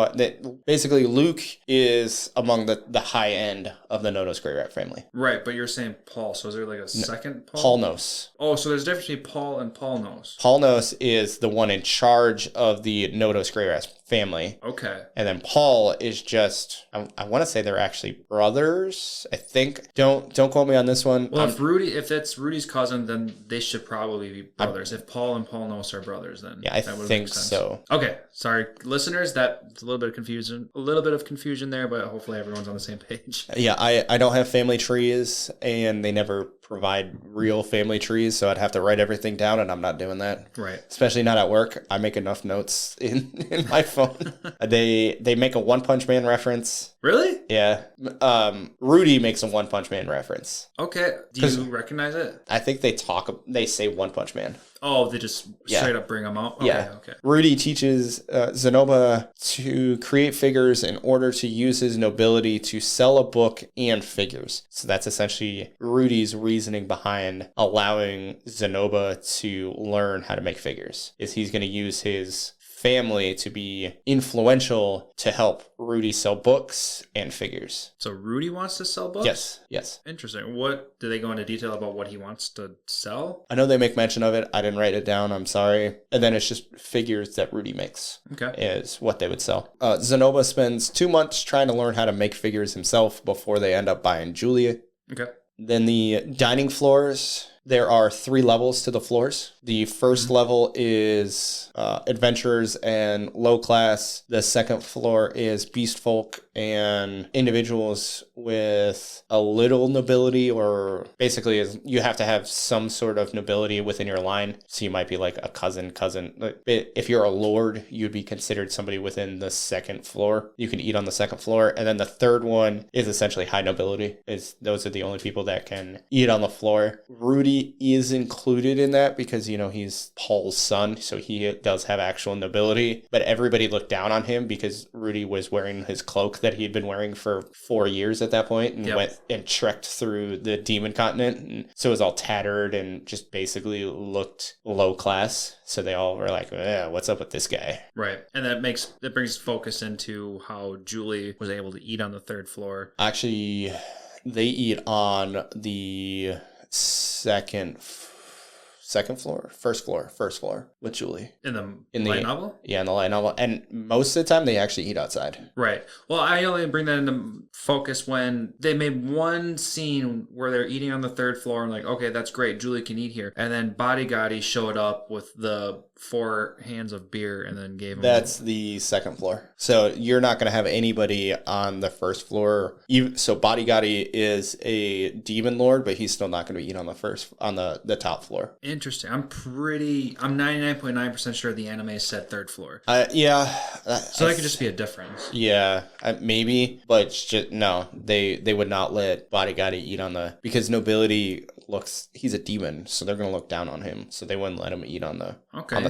basically Luke is among the high end of the Nodos Grey Rat family. Right, but you're saying Paul, so is there like a second Paul? Polnos. Oh, so there's a difference between Paul and Polnos. Polnos is the one in charge of the Nodos Grey Rat family. Okay. And then Paul is just, I want to say they're actually brothers, I think. Don't quote me on this one. Well, if it's Rudy's cousin, then they should probably be brothers. If Paul and Polnos are brothers, then yeah, I think so. Okay, sorry, listeners. That's a little bit of confusion there, but hopefully everyone's on the same page. Yeah, I don't have family trees, and they never provide real family trees, so I'd have to write everything down, and I'm not doing that. Right. Especially not at work. I make enough notes in my phone. They make a One Punch Man reference. Really? Yeah. Rudy makes a One Punch Man reference. Okay. Do you recognize it? I think they say One Punch Man. Oh, they just straight up bring them out? Okay, yeah. Okay. Rudy teaches Zenoba to create figures in order to use his nobility to sell a book and figures. So that's essentially Rudy's reasoning behind allowing Zenoba to learn how to make figures, is he's going to use his family to be influential to help Rudy sell books and figures. So Rudy wants to sell books? Yes. Interesting. What do they go into detail about what he wants to sell? I know they make mention of it. I didn't write it down. I'm sorry. And then it's just figures that Rudy makes. Okay. Is what they would sell. Zenoba spends 2 months trying to learn how to make figures himself before they end up buying Julia. Okay. Then the dining floors. There are 3 levels to the floors. The first level is adventurers and low class. The second floor is beast folk and individuals with a little nobility, or basically you have to have some sort of nobility within your line. So you might be like a cousin. If you're a lord, you'd be considered somebody within the second floor. You can eat on the second floor. And then the third one is essentially high nobility. Those are the only people that can eat on the floor. Rudy is included in that because, he's Paul's son, so he does have actual nobility, but everybody looked down on him because Rudy was wearing his cloak that he had been wearing for 4 years at that point and went and trekked through the demon continent, and so it was all tattered and just basically looked low class. So they all were like, what's up with this guy? Right. And that brings focus into how Julie was able to eat on the third floor. Actually, they eat on the first floor with Julie. In the light novel? Yeah, in the light novel. And most of the time they actually eat outside. Right. Well, I only bring that into focus when they made one scene where they're eating on the third floor and like, okay, that's great, Julie can eat here. And then Bodyguardy showed up with the 4 hands of beer and then gave him... That's the second floor. So you're not going to have anybody on the first floor. So Bodyguardy is a demon lord, but he's still not going to eat on the top floor. Interesting. I'm 99.9% sure the anime said third floor. Yeah. So that could just be a difference. Yeah, maybe, but it's just, no, they would not let Bodyguardy eat because nobility he's a demon, so they're going to look down on him, so they wouldn't let him eat on the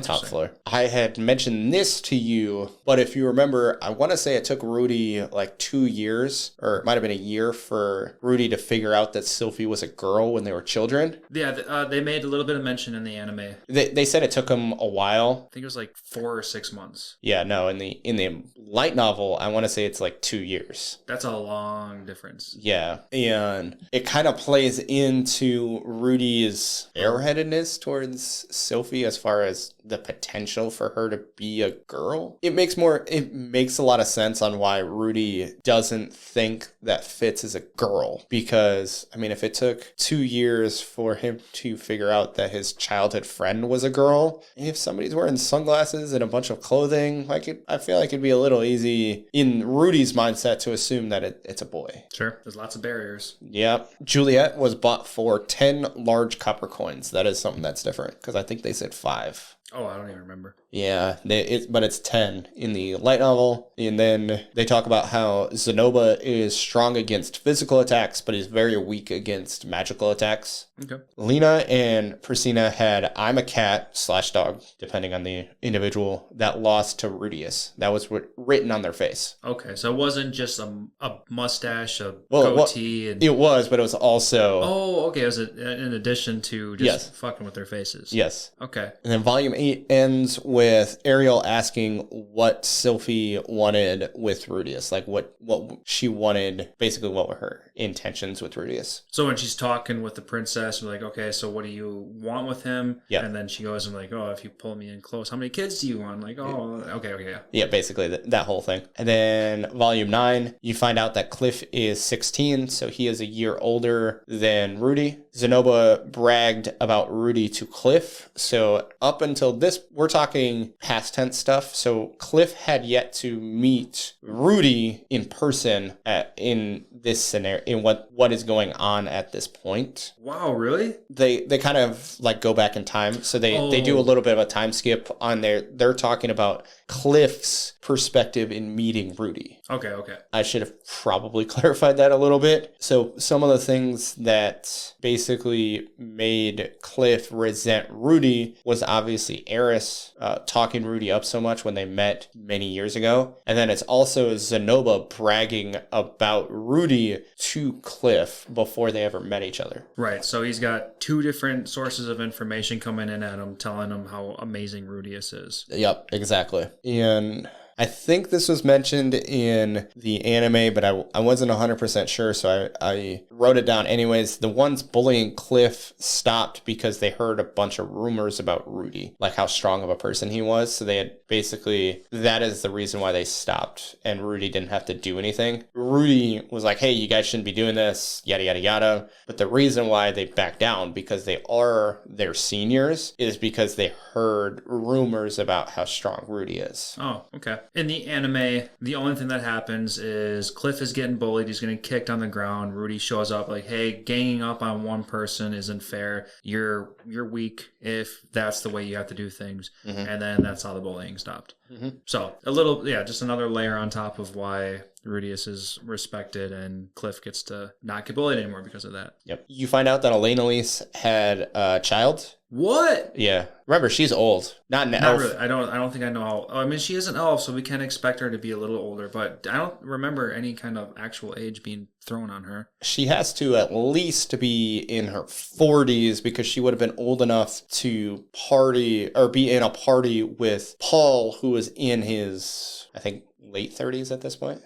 top floor. I had mentioned this to you, but if you remember, I want to say it took Rudy like 2 years, or it might have been a year for Rudy to figure out that Sylphie was a girl when they were children. Yeah, they made a little bit of mention in the anime. They said it took him a while. I think it was like 4 or 6 months. Yeah, no, in the light novel, I want to say it's like 2 years. That's a long difference. Yeah, and it kind of plays into Rudy's airheadedness towards Sylphie as far as the potential for her to be a girl. It makes a lot of sense on why Rudy doesn't think that Fitz is a girl, because if it took 2 years for him to figure out that his childhood friend was a girl, if somebody's wearing sunglasses and a bunch of clothing, I feel like it'd be a little easy in Rudy's mindset to assume that it's a boy. Sure, there's lots of barriers. Yeah. Juliet was bought for 10 large copper coins. That is something that's different, because I think they said 5. Oh, I don't even remember. Yeah, but it's 10 in the light novel. And then they talk about how Zenoba is strong against physical attacks, but is very weak against magical attacks. Okay. Lena and Priscina had I'm a cat / dog, depending on the individual, that lost to Rudius. That was written on their face. Okay, so it wasn't just a mustache, goatee. It was, but it was also... Oh, okay, it was in addition to just fucking with their faces. Yes. Okay. And then volume 8 ends with Ariel asking what Sylphie wanted with Rudius, like what she wanted, basically what were her intentions with Rudius. So when she's talking with the princess, we're like, okay, so what do you want with him? Yeah. And then she goes and like, oh, if you pull me in close, how many kids do you want? Like, oh, okay, yeah. Yeah, basically that whole thing. And then volume 9, you find out that Cliff is 16, so he is a year older than Rudy. Zenoba bragged about Rudy to Cliff, so up until this, we're talking past tense stuff. So Cliff had yet to meet Rudy in person in this scenario, in what is going on at this point. Wow, really? They kind of like go back in time. So they do a little bit of a time skip on there. They're talking about Cliff's perspective in meeting Rudy. Okay. I should have probably clarified that a little bit. So some of the things that basically basically made Cliff resent Rudy was obviously Eris talking Rudy up so much when they met many years ago. And then it's also Zenoba bragging about Rudy to Cliff before they ever met each other. Right. So he's got two different sources of information coming in at him, telling him how amazing Rudius is. Yep, exactly. And I think this was mentioned in the anime, but I wasn't 100% sure, so I wrote it down anyways. The ones bullying Cliff stopped because they heard a bunch of rumors about Rudy, like how strong of a person he was. So they had basically, that is the reason why they stopped, and Rudy didn't have to do anything. Rudy was like, hey, you guys shouldn't be doing this, yada, yada, yada. But the reason why they backed down, because they are their seniors, is because they heard rumors about how strong Rudy is. Oh, okay. In the anime, the only thing that happens is Cliff is getting bullied. He's getting kicked on the ground. Rudy shows up like, hey, ganging up on one person isn't fair. You're weak if that's the way you have to do things. Mm-hmm. And then that's how the bullying stopped. Mm-hmm. So a little, just another layer on top of why Rudius is respected and Cliff gets to not get bullied anymore because of that. Yep. You find out that Elise had a child. What? Yeah. Remember, she's old. Not an elf. Really. I don't think I know how. I mean, she is an elf, so we can expect her to be a little older, but I don't remember any kind of actual age being thrown on her. She has to at least be in her 40s because she would have been old enough to party or be in a party with Paul, who was in his, I think, late 30s at this point.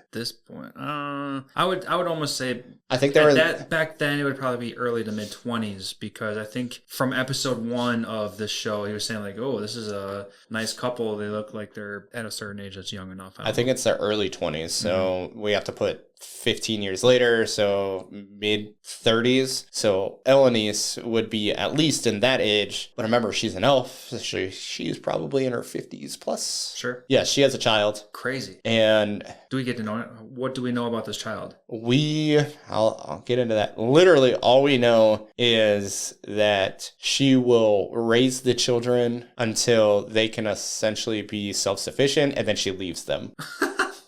I would almost say I think there that back then it would probably be early to mid 20s, because I think from episode 1 of this show he was saying like, oh, this is a nice couple, they look like they're at a certain age that's young enough. I think it's their early 20s, so we have to put 15 years later, so mid 30s. So Elenice would be at least in that age. But remember, she's an elf. So she's probably in her 50s plus. Sure. Yeah, she has a child. Crazy. And do we get to know it? What do we know about this child? I'll get into that. Literally, all we know is that she will raise the children until they can essentially be self-sufficient, and then she leaves them.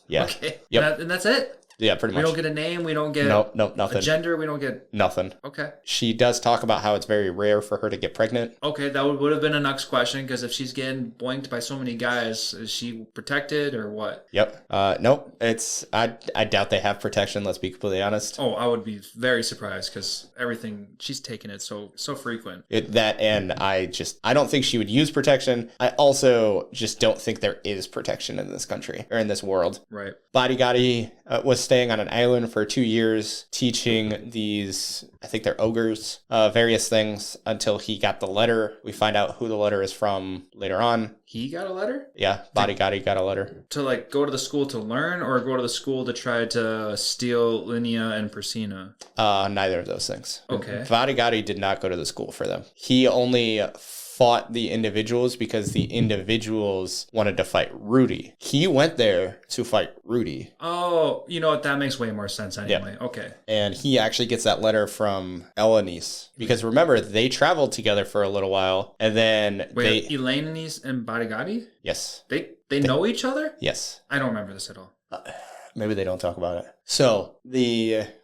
Yeah. Okay. Yep. And that's it? Yeah, pretty much. We don't get a name. We don't get nothing. A gender. We don't get nothing. Okay. She does talk about how it's very rare for her to get pregnant. Okay, that would have been a next question, because if she's getting boinked by so many guys, is she protected or what? Yep. Nope. I doubt they have protection. Let's be completely honest. Oh, I would be very surprised, because everything she's taking it so frequent. I don't think she would use protection. I also just don't think there is protection in this country or in this world. Right. Bodyguardi was staying on an island for 2 years, teaching these, I think they're ogres, various things until he got the letter. We find out who the letter is from later on. He got a letter? Yeah, Bodyguardi got a letter. To like go to the school to learn, or go to the school to try to steal Linnea and Persina? Neither of those things. Okay. Bodyguardi did not go to the school for them. He only fought the individuals because the individuals wanted to fight Rudy. He went there to fight Rudy. Oh, you know what? That makes way more sense anyway. Yeah. Okay. And he actually gets that letter from Elenice. Because remember, they traveled together for a little while, and then Elenice and Bodyguardi? Yes. They know each other? Yes. I don't remember this at all. Maybe they don't talk about it. So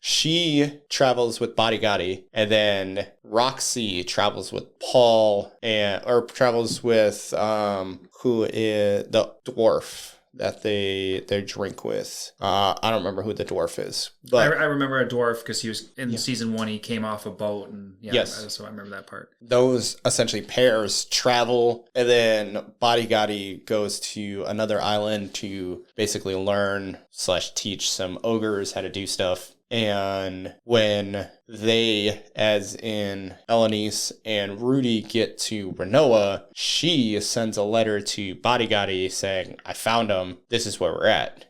she travels with Bodyguardi, and then Roxy travels with Paul, or travels with who is the dwarf that they drink with. I don't remember who the dwarf is, but I remember a dwarf because he was in season 1. He came off a boat, and yes, so I remember that part. Those essentially pairs travel, and then Bodyguardi goes to another island to basically learn/teach some ogres how to do stuff. And when they, as in Elenice and Rudy, get to Renoa, she sends a letter to Bodyguardi saying, I found him. This is where we're at.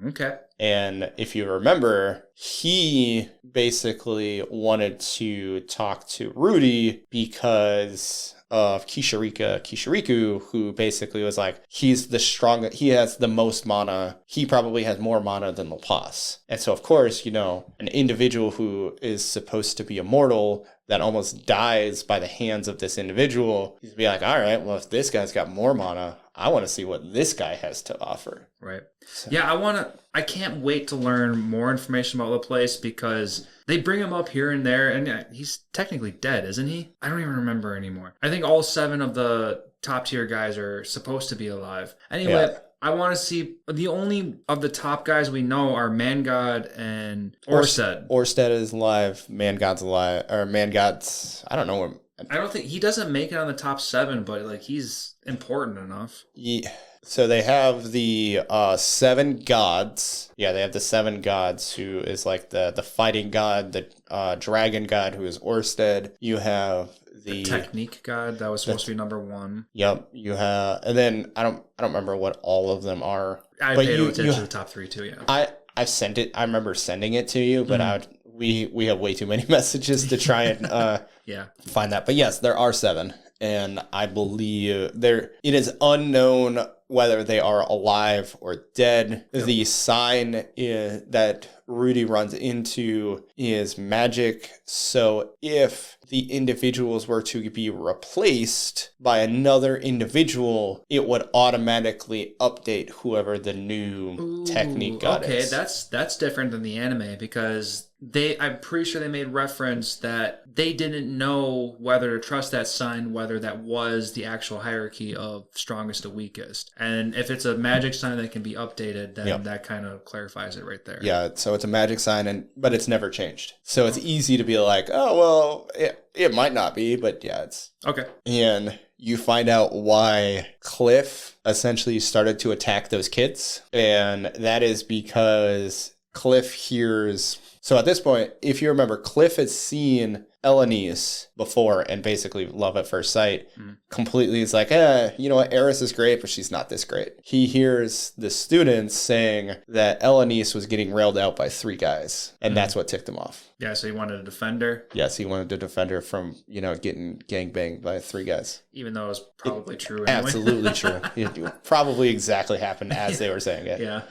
Okay. And if you remember, he basically wanted to talk to Rudy because of Kishiriku, who basically was like, he's the strongest, he has the most mana, he probably has more mana than Laplace. And so, of course, an individual who is supposed to be immortal that almost dies by the hands of this individual, he'd be like, all right, well, if this guy's got more mana, I want to see what this guy has to offer. Right. So. Yeah, I can't wait to learn more information about Laplace because they bring him up here and there, and he's technically dead, isn't he? I don't even remember anymore. I think all 7 of the top tier guys are supposed to be alive. Anyway, I want to see, the only of the top guys we know are Man God and Orsted. Orsted is alive, Man God's alive, or Man God's, I don't know where. I don't think, he doesn't make it on the top 7, but like he's important enough. Yeah. So they have the 7 gods. Yeah, they have the 7 gods, who is like the fighting god, the dragon god, who is Orsted. You have the technique god, that was supposed to be number 1. Yep. You have, and then I don't remember what all of them are. I paid attention to the top 3 too. Yeah. I've sent it. I remember sending it to you, but we have way too many messages to try and find that. But yes, there are 7. And I believe it is unknown whether they are alive or dead. Yep. The sign that Rudy runs into is magic. So if the individuals were to be replaced by another individual, it would automatically update whoever the new technique god is. Okay, that's different than the anime because I'm pretty sure they made reference that they didn't know whether to trust that sign, whether that was the actual hierarchy of strongest to weakest. And if it's a magic sign that can be updated, then that kind of clarifies it right there. Yeah, so it's a magic sign, but it's never changed. So it's easy to be like, oh, well, it might not be, but yeah, it's... Okay. And you find out why Cliff essentially started to attack those kids. And that is because Cliff hears... So at this point, if you remember, Cliff has seen Elenice before and basically love at first sight. Completely is like, you know what, Eris is great, but she's not this great. He hears the students saying that Elenice was getting railed out by 3 guys, and that's what ticked him off. Yeah, so he wanted to defend her? Yes, he wanted to defend her from, getting gangbanged by 3 guys. Even though it was probably true anyway. Absolutely true. It probably exactly happened as they were saying it. Yeah.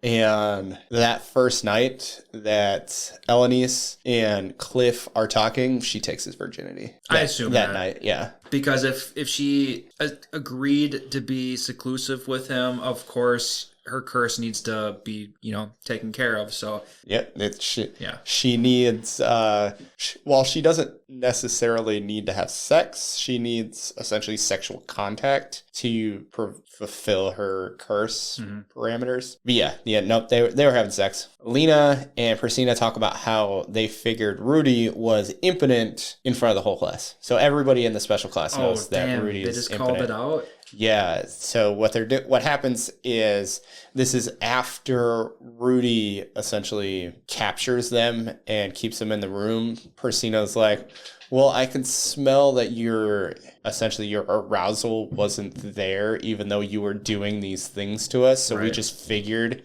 And that first night that Elenice and Cliff are talking, she takes his virginity. I assume that night, yeah. Because if she agreed to be seclusive with him, of course her curse needs to be, taken care of. So she needs, while she doesn't necessarily need to have sex, she needs essentially sexual contact to fulfill her curse parameters. But they were having sex. Lena and Priscilla talk about how they figured Rudy was impotent in front of the whole class. So everybody in the special class knows that Rudy is impotent. They just called it out? Yeah, so what happens is this is after Rudy essentially captures them and keeps them in the room. Persina's like, well, I can smell that your arousal wasn't there, even though you were doing these things to us. So we just figured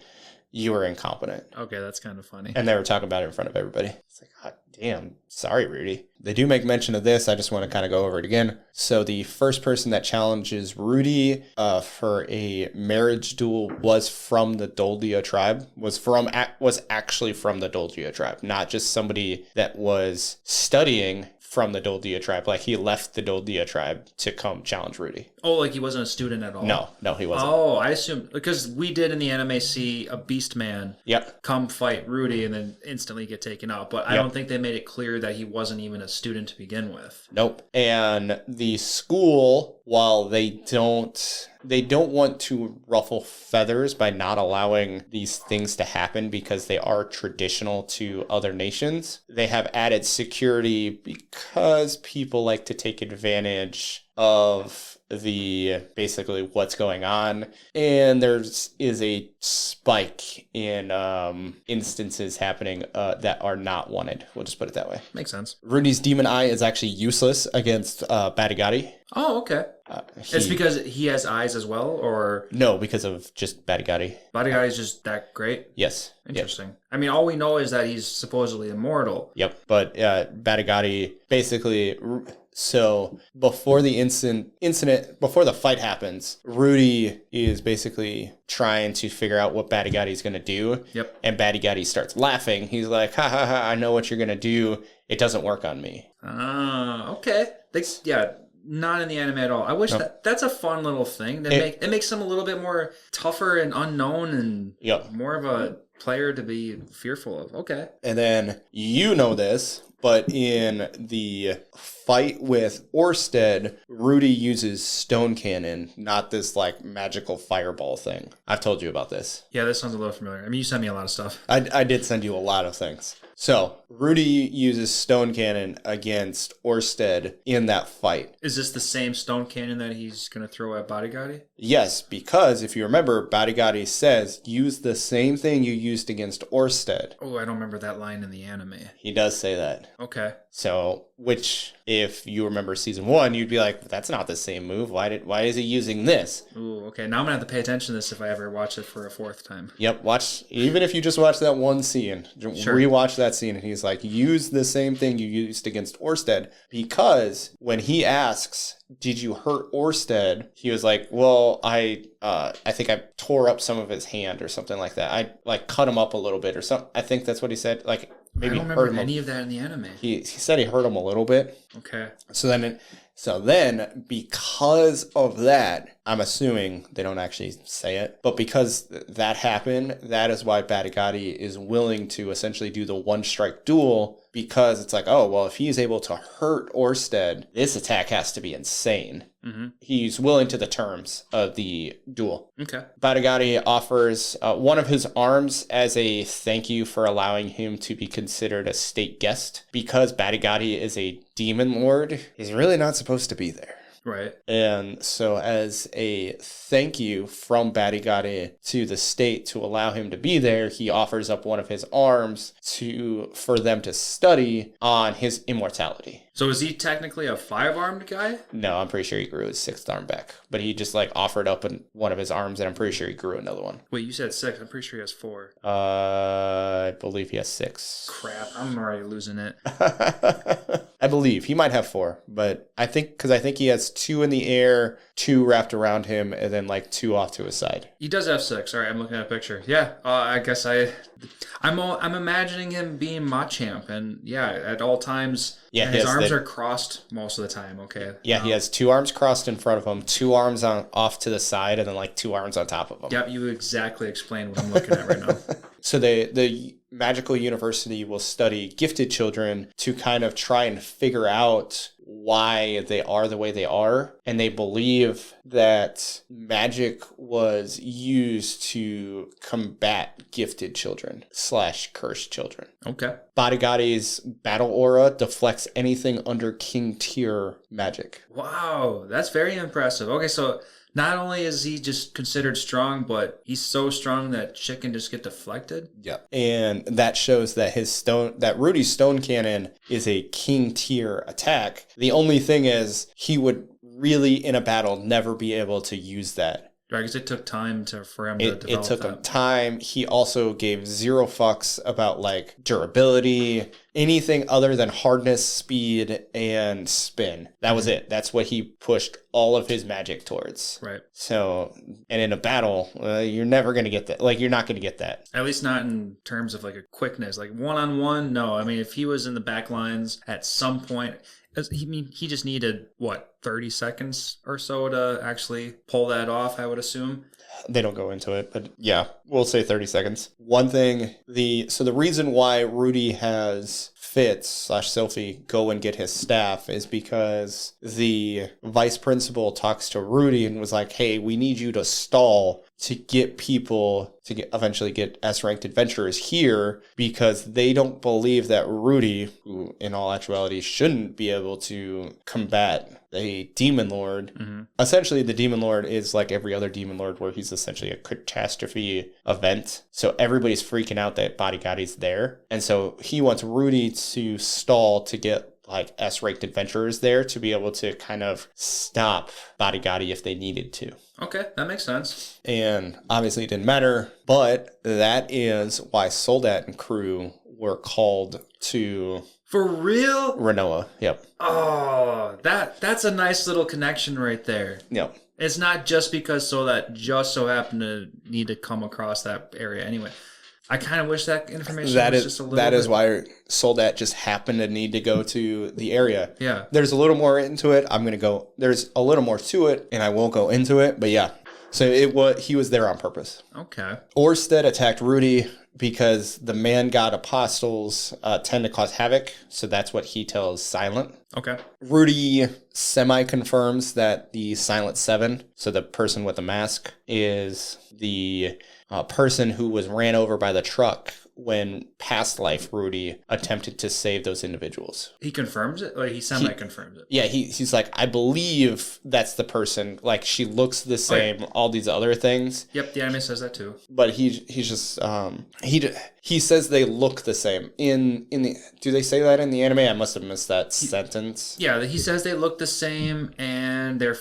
you were incompetent. Okay, that's kind of funny. And they were talking about it in front of everybody. It's like, God damn, sorry, Rudy. They do make mention of this. I just want to kind of go over it again. So the first person that challenges Rudy for a marriage duel was from the Doldia tribe, was actually from the Doldia tribe, not just somebody that was studying from the Doldia tribe. Like, he left the Doldia tribe to come challenge Rudy. Oh, like he wasn't a student at all? No, he wasn't. Oh, I assume, because we did in the anime see a beast man come fight Rudy and then instantly get taken out. But I don't think they made it clear that he wasn't even a student to begin with. Nope. And the school, while they don't want to ruffle feathers by not allowing these things to happen because they are traditional to other nations, they have added security because people like to take advantage of basically what's going on, and is a spike in instances happening that are not wanted. We'll just put it that way. Makes sense. Rudy's demon eye is actually useless against Badigati. Oh, okay. It's because he has eyes as well, or no? Because of just Badigati. Badigati is just that great. Yes. Interesting. Yep. I mean, all we know is that he's supposedly immortal. Yep. But Badigati basically. So before the incident, before the fight happens, Rudy is basically trying to figure out what Badigati's going to do. Yep. And Badigati starts laughing. He's like, ha ha ha, I know what you're going to do. It doesn't work on me. Okay. Not in the anime at all. I wish that's a fun little thing. It makes him a little bit more tougher and unknown and more of a player to be fearful of. Okay. And then you know this, but in the fight with Orsted, Rudy uses stone cannon, not this like magical fireball thing. I've told you about this. Yeah, this sounds a little familiar. I mean, you sent me a lot of stuff. I did send you a lot of things. So, Rudy uses stone cannon against Orsted in that fight. Is this the same stone cannon that he's going to throw at Bodyguardi? Yes, because if you remember, Bodyguardi says, use the same thing you used against Orsted. Oh, I don't remember that line in the anime. He does say that. Okay. So, which, if you remember season 1, you'd be like, that's not the same move. Why is he using this? Ooh, okay. Now I'm going to have to pay attention to this if I ever watch it for a fourth time. Yep, even if you just watch that one scene, rewatch that scene, and he's like, use the same thing you used against Orsted, because when he asks, did you hurt Orsted? He was like, well, I think I tore up some of his hand or something like that. I like cut him up a little bit or something. I think that's what he said. Like, maybe I don't remember any of that in the anime. He said he hurt him a little bit. Okay. So then, because of that, I'm assuming they don't actually say it, but because that happened, that is why Badigatti is willing to essentially do the one-strike duel, because it's like, oh, well, if he's able to hurt Orsted, this attack has to be insane. Mm-hmm. He's willing to the terms of the duel. Okay. Badigatti offers one of his arms as a thank you for allowing him to be considered a state guest. Because Badigatti is a demon lord, he's really not supposed to be there. Right. And so as a thank you from Badigatti to the state to allow him to be there, he offers up one of his arms for them to study on his immortality. So is he technically a 5-armed guy? No, I'm pretty sure he grew his 6th arm back. But he just like offered up one of his arms, and I'm pretty sure he grew another one. Wait, you said 6. I'm pretty sure he has 4. I believe he has 6. Crap, I'm already losing it. I believe he might have 4, but I think he has 2 in the air, 2 wrapped around him, and then like 2 off to his side. He does have 6. All right, I'm looking at a picture. Yeah, I guess I'm imagining him being Machamp, and yeah, at all times, his arms are crossed most of the time. Okay. Yeah, he has 2 arms crossed in front of him, 2 arms off to the side, and then like 2 arms on top of him. Yep, you exactly explained what I'm looking at right now. So the magical university will study gifted children to kind of try and figure out why they are the way they are. And they believe that magic was used to combat gifted children / cursed children. Okay. Bodigatti's battle aura deflects anything under king tier magic. Wow, that's very impressive. Okay, so not only is he just considered strong, but he's so strong that shit can just get deflected. Yeah. And that shows that Rudy's stone cannon is a king tier attack. The only thing is he would really in a battle never be able to use that. Right, because it took time for him to develop It took him time. He also gave 0 fucks about like durability, anything other than hardness, speed, and spin. That was it. That's what he pushed all of his magic towards. Right. So, and in a battle, you're never going to get that. Like, you're not going to get that. At least not in terms of like a quickness. Like one-on-one, no. I mean, if he was in the back lines at some point, he just needed, 30 seconds or so to actually pull that off, I would assume. They don't go into it, but yeah, we'll say 30 seconds. One thing, the reason why Rudy has Fitz / Sylphie go and get his staff is because the vice principal talks to Rudy and was like, hey, we need you to stall to get people to eventually get S-ranked adventurers here, because they don't believe that Rudy, who in all actuality shouldn't be able to combat a demon lord. Mm-hmm. Essentially, the demon lord is like every other demon lord, where he's essentially a catastrophe event. So everybody's freaking out that Bodigatti's there. And so he wants Rudy to stall to get like S-ranked adventurers there to be able to kind of stop Bodigatti if they needed to. Okay, that makes sense. And obviously it didn't matter, but that is why Soldat and crew were called to... For real? Renoa, yep. Oh, that's a nice little connection right there. Yep. It's not just because Soldat just so happened to need to come across that area anyway. I kind of wish that information That was is just a little that bit. is why Soldat just happened to need to go to the area. Yeah. There's a little more into it. There's a little more to it, and I won't go into it. But yeah, so he was there on purpose. Okay. Orsted attacked Rudy because the man god apostles tend to cause havoc. So that's what he tells Silent. Okay. Rudy semi-confirms that the Silent Seven, so the person with the mask, is the person who was ran over by the truck when past life Rudy attempted to save those individuals. He confirms it? Like, he semi-confirms it? Yeah, he's like, I believe that's the person. Like, she looks the same, all these other things. Yep, the anime says that too. But he's just, he says they look the same. Do they say that in the anime? I must have missed that sentence. Yeah, he says they look the same, and they're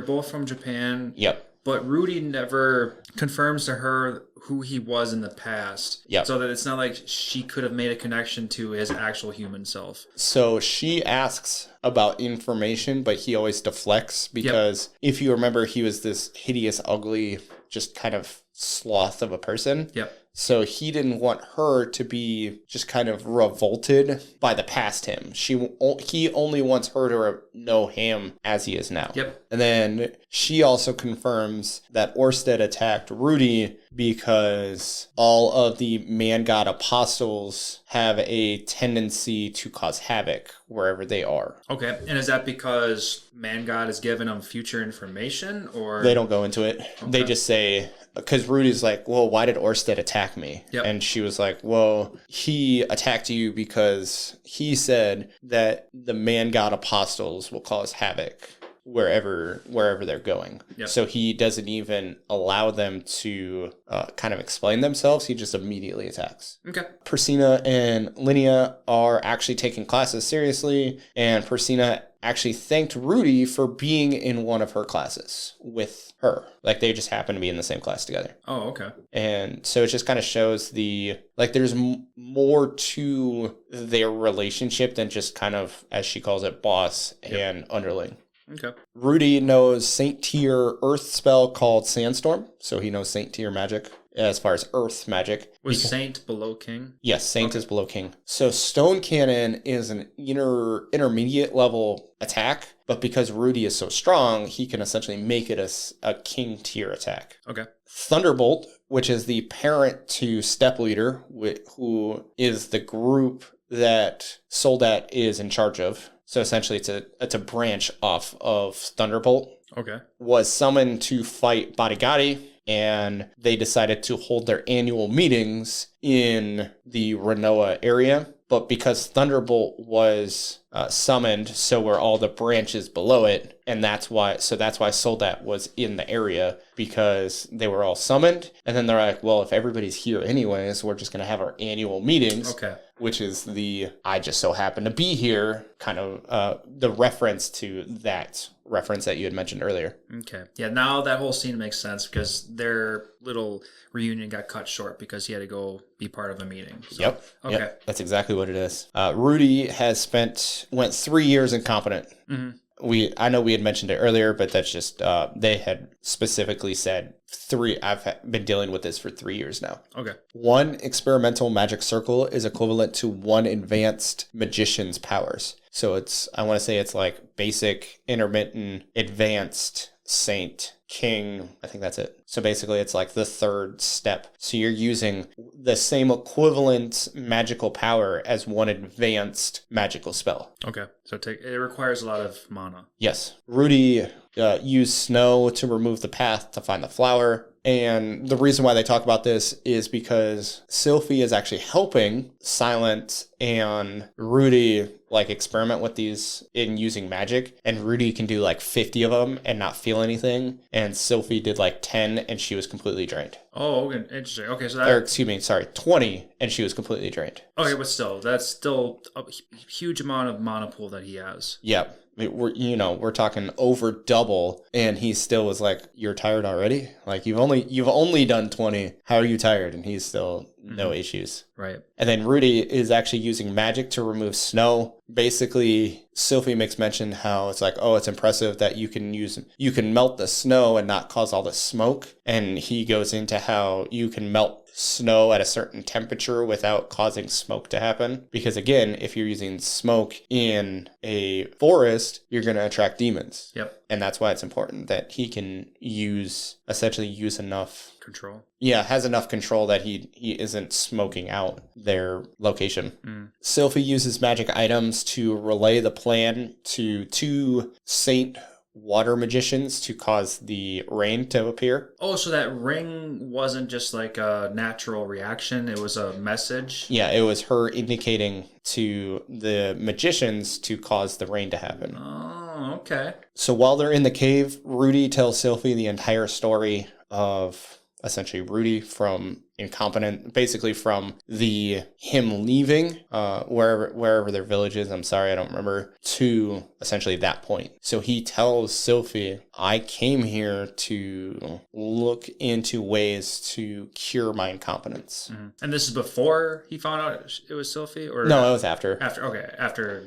both from Japan. Yep. But Rudy never confirms to her who he was in the past. Yep. So that it's not like she could have made a connection to his actual human self. So she asks about information, but he always deflects because if you remember, he was this hideous, ugly, just kind of sloth of a person. Yep. So he didn't want her to be just kind of revolted by the past him. He only wants her to know him as he is now. Yep. And then she also confirms that Orsted attacked Rudy because all of the man god apostles have a tendency to cause havoc wherever they are. Okay. And is that because man god is giving them future information, or They don't go into it. Okay. They just say, because Rudy's like, well, why did Orsted attack me? Yep. And she was like, well, he attacked you because he said that the man god apostles will cause havoc wherever they're going. Yep. So he doesn't even allow them to kind of explain themselves. He just immediately attacks. Okay. Persina and Linnea are actually taking classes seriously, and Persina actually thanked Rudy for being in one of her classes with her. Like, they just happen to be in the same class together. Oh, okay. And so it just kind of shows there's more to their relationship than just kind of, as she calls it, boss and underling. Okay. Rudy knows Saint Tier earth spell called Sandstorm, so he knows Saint Tier magic as far as earth magic. Was Saint below King? Yes, Saint is below King. So Stone Cannon is an intermediate level attack, but because Rudy is so strong, he can essentially make it a King tier attack. Okay. Thunderbolt, which is the parent to Step Leader, who is the group that Soldat is in charge of. So essentially it's a branch off of Thunderbolt. Okay. Was summoned to fight Bodigatti, and they decided to hold their annual meetings in the Renoa area. But because Thunderbolt was summoned, so were all the branches below it, and that's why Soldat was in the area, because they were all summoned. And then they're like, well, if everybody's here anyways, we're just going to have our annual meetings. Okay. Which is the I just so happen to be here kind of the reference to that reference that you had mentioned earlier. Okay. Yeah, now that whole scene makes sense because their little reunion got cut short because he had to go be part of a meeting. So, Yep. Okay. Yep. That's exactly what it is. Rudy went 3 years incompetent. Mm-hmm. I know we had mentioned it earlier, but that's just they had specifically said 3. I've been dealing with this for 3 years now. Okay. 1 experimental magic circle is equivalent to 1 advanced magician's powers. So I want to say it's like basic, intermittent, advanced, saint, king. I think that's it. So basically it's like the 3rd step. So you're using the same equivalent magical power as 1 advanced magical spell. Okay. So it requires a lot of mana. Yes. Rudy used snow to remove the path to find the flower. And the reason why they talk about this is because Sylphie is actually helping Silent and Rudy experiment with these in using magic. And Rudy can do 50 of them and not feel anything. And Sylphie did 10 and she was completely drained. Oh, okay. Interesting. Okay, so Or excuse me, sorry, 20 and she was completely drained. Okay, but still, that's still a huge amount of mana pool that he has. Yeah. We're talking over double, and he still was like, "You're tired already? You've only done 20. How are you tired?" And he's still no issues. Right. And then Rudy is actually using magic to remove snow. Basically, Sylphie makes mention how it's like, oh, it's impressive that you can melt the snow and not cause all the smoke. And he goes into how you can melt snow at a certain temperature without causing smoke to happen. Because again, if you're using smoke in a forest, you're going to attract demons. Yep. And that's why it's important that he can essentially use enough control. Yeah, has enough control that he isn't smoking out their location. Sylphie uses magic items to relay the plan to 2 saint water magicians to cause the rain to appear. Oh, so that ring wasn't just like a natural reaction. It was a message. Yeah, it was her indicating to the magicians to cause the rain to happen. Oh, okay. So while they're in the cave, Rudy tells Sylphie the entire story of essentially Rudy from incompetent, basically from him leaving wherever their village is, I'm sorry, I don't remember, to essentially that point. So he tells Sylphie, I came here to look into ways to cure my incompetence. And this is before he found out it was Sylphie? Or no, it was after. After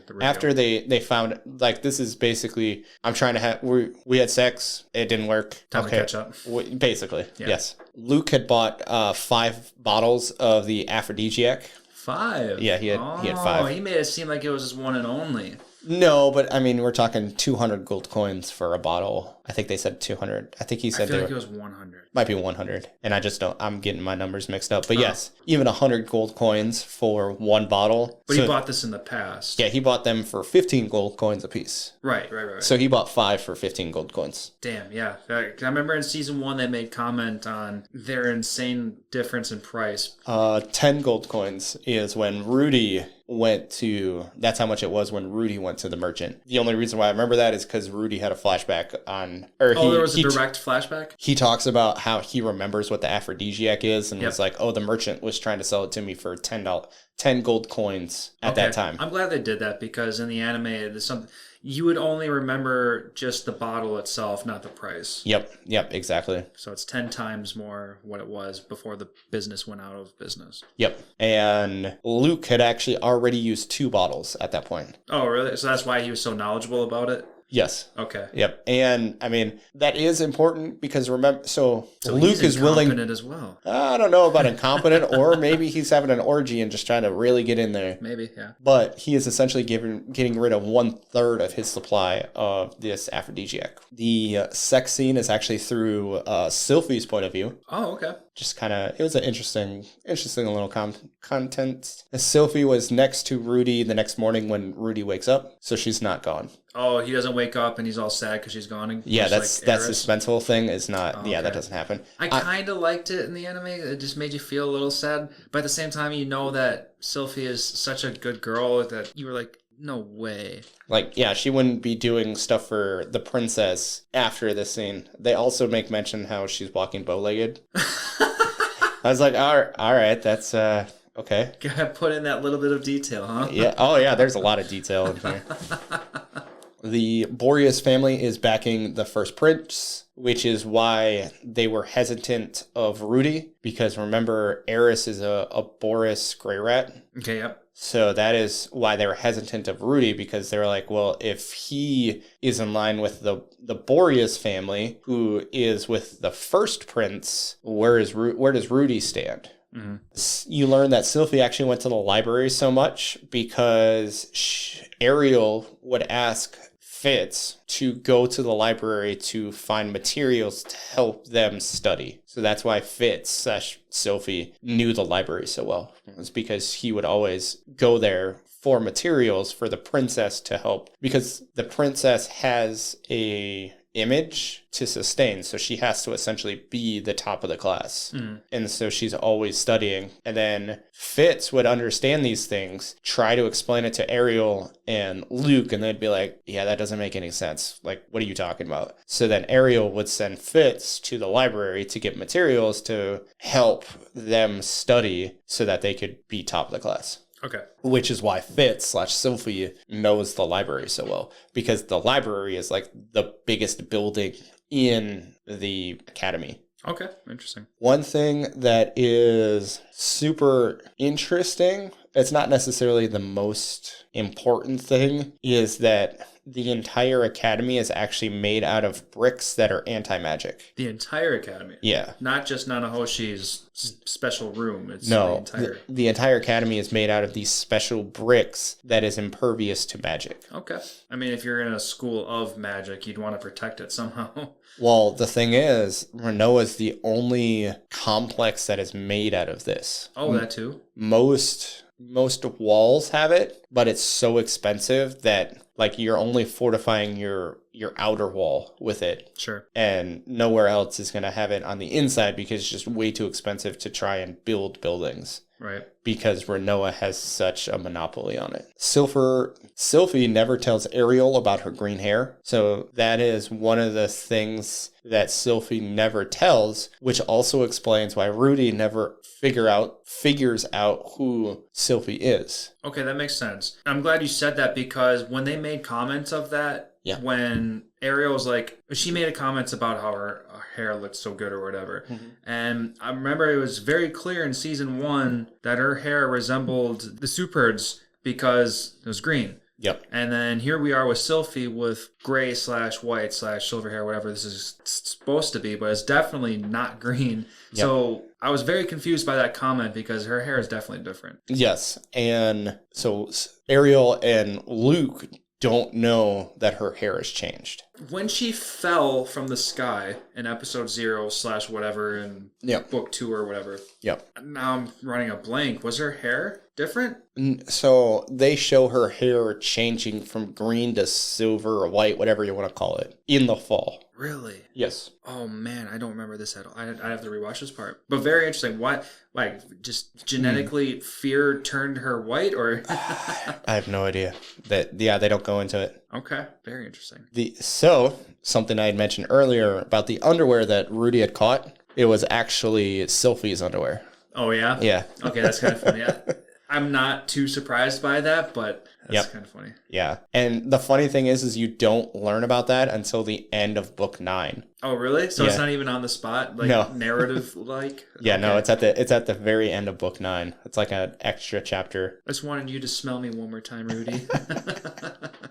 the reveal. After they found, like, this is basically, I'm trying to have, we had sex, it didn't work. Time to catch up. Basically, yes. Luke had bought 5 bottles of the aphrodisiac. 5? Yeah, he had 5. Oh, he made it seem like it was his one and only. No, but I mean, we're talking 200 gold coins for a bottle. I think they said 200. I think he said I feel like it was 100. Might be 100. And I just don't, I'm getting my numbers mixed up. But yes, even 100 gold coins for 1 bottle. But he bought this in the past. Yeah, he bought them for 15 gold coins apiece. Right. So he bought 5 for 15 gold coins. Damn, yeah. I remember in season 1 they made comment on their insane difference in price. 10 gold coins is when Rudy that's how much it was when Rudy went to the merchant. The only reason why I remember that is because Rudy had a flashback there was a direct flashback? He talks about how he remembers what the aphrodisiac is and was like, oh, the merchant was trying to sell it to me for $10 gold coins at that time. I'm glad they did that because in the anime, there's something... You would only remember just the bottle itself, not the price. Yep, exactly. So it's 10 times more what it was before the business went out of business. Yep. And Luke had actually already used 2 bottles at that point. Oh, really? So that's why he was so knowledgeable about it? Yes. Okay. Yep. And I mean, that is important because remember, so Luke is willing. Incompetent as well. I don't know about incompetent, or maybe he's having an orgy and just trying to really get in there. Maybe, yeah. But he is essentially getting rid of 1/3 of his supply of this aphrodisiac. The sex scene is actually through Sylphie's point of view. Oh, okay. Just kind of, it was an interesting little content. Sylphie was next to Rudy the next morning when Rudy wakes up, so she's not gone. Oh, he doesn't wake up and he's all sad because she's gone. Yeah, that's the suspenseful thing is not. Oh, yeah, that doesn't happen. I kind of liked it in the anime. It just made you feel a little sad, but at the same time, you know that Sylphie is such a good girl that you were like, no way. Like, yeah, she wouldn't be doing stuff for the princess after this scene. They also make mention how she's walking bow-legged. I was like, all right, that's okay. Gotta put in that little bit of detail, huh? Yeah. Oh, yeah. There's a lot of detail in here. The Boreas family is backing the first prince, which is why they were hesitant of Rudy, because remember, Eris is a Boreas gray rat. Okay, yep. So that is why they were hesitant of Rudy, because they were like, well, if he is in line with the Boreas family, who is with the first prince, where does Rudy stand? Mm-hmm. You learn that Sylphie actually went to the library so much because Ariel would ask Fitz to go to the library to find materials to help them study. So that's why Fitz/Sylphie knew the library so well. It's because he would always go there for materials for the princess to help, because the princess has a image to sustain, so she has to essentially be the top of the class. And so she's always studying. And then Fitz would understand these things, try to explain it to Ariel and Luke, and they'd be like, yeah, that doesn't make any sense, like, what are you talking about? So then Ariel would send Fitz to the library to get materials to help them study so that they could be top of the class. Okay. Which is why Fitz/Sylphie knows the library so well, because the library is like the biggest building in the academy. Okay, interesting. One thing that is super interesting, it's not necessarily the most important thing, is that the entire academy is actually made out of bricks that are anti-magic. The entire academy? Yeah. Not just Nanahoshi's special room. It's No, the entire... the entire academy is made out of these special bricks that is impervious to magic. Okay. I mean, if you're in a school of magic, you'd want to protect it somehow. Well, the thing is, Renoa is the only complex that is made out of this. Oh, that too? Most walls have it, but it's so expensive that like you're only fortifying your outer wall with it. Sure. And nowhere else is going to have it on the inside because it's just way too expensive to try and build buildings. Right. Because Renoa has such a monopoly on it. Sylphie never tells Ariel about her green hair. So that is one of the things that Sylphie never tells, which also explains why Rudy never figures out who Sylphie is. Okay, that makes sense. I'm glad you said that because when they made comments of that, when Ariel was like, she made a comments about how her hair looked so good or whatever. Mm-hmm. And I remember it was very clear in season 1 that her hair resembled the Super's because it was green. Yep. And then here we are with Sylphie with gray/white/silver hair, whatever this is supposed to be, but it's definitely not green. Yep. So I was very confused by that comment because her hair is definitely different. Yes. And so Ariel and Luke don't know that her hair has changed. When she fell from the sky in episode 0/whatever in book 2 or whatever. Yep. Now I'm running a blank. Was her hair different? So they show her hair changing from green to silver or white, whatever you want to call it, in the fall. Really? Yes. Oh man, I don't remember this at all. I have to rewatch this part. But very interesting. Why? Like, just genetically fear turned her white, or? I have no idea. They don't go into it. Okay, very interesting. So something I had mentioned earlier about the underwear that Rudy had caught, it was actually Sylphie's underwear. Oh yeah? Yeah. Okay, that's kind of funny. Yeah. I'm not too surprised by that, but that's kind of funny. Yeah. And the funny thing is you don't learn about that until the end of book 9. Oh, really? So it's not even on the spot? Like, no. Narrative-like? Yeah, okay. No, it's at the very end of book 9. It's like an extra chapter. I just wanted you to smell me one more time, Rudy.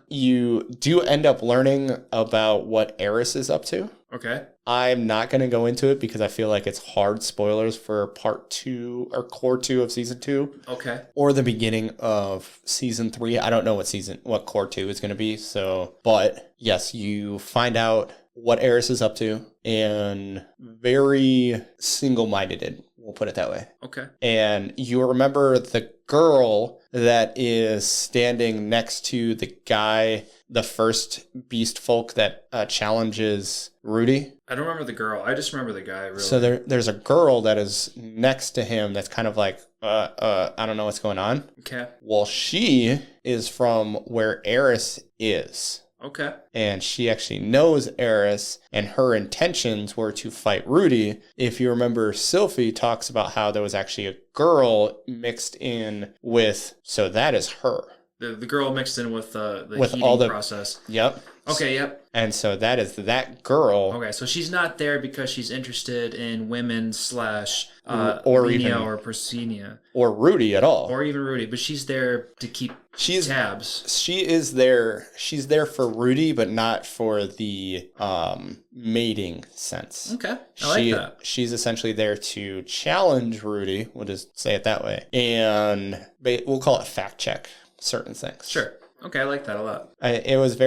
You do end up learning about what Eris is up to. Okay. I'm not going to go into it because I feel like it's hard spoilers for part 2 or core 2 of season 2. Okay. Or the beginning of season 3. I don't know what core 2 is going to be. So, but yes, you find out what Eris is up to, and very single-minded, we'll put it that way. Okay. And you remember the girl that is standing next to the guy, the first beast folk that challenges Rudy? I don't remember the girl. I just remember the guy, really. So there's a girl that is next to him that's kind of like, I don't know what's going on. Okay. Well, she is from where Eris is. Okay. And she actually knows Eris, and her intentions were to fight Rudy. If you remember, Sylphie talks about how there was actually a girl mixed in with, so that is her. The girl mixed in with the heating all the process. Yep. Okay, yep. And so that is that girl. Okay, so she's not there because she's interested in women / or even, even or Persinia. Or Rudy at all. Or even Rudy, but she's there to keep tabs. She is there. She's there for Rudy, but not for the mating sense. Okay, I like that. She's essentially there to challenge Rudy, we'll just say it that way, and we'll call it fact check certain things. Sure. Okay, I like that a lot. I was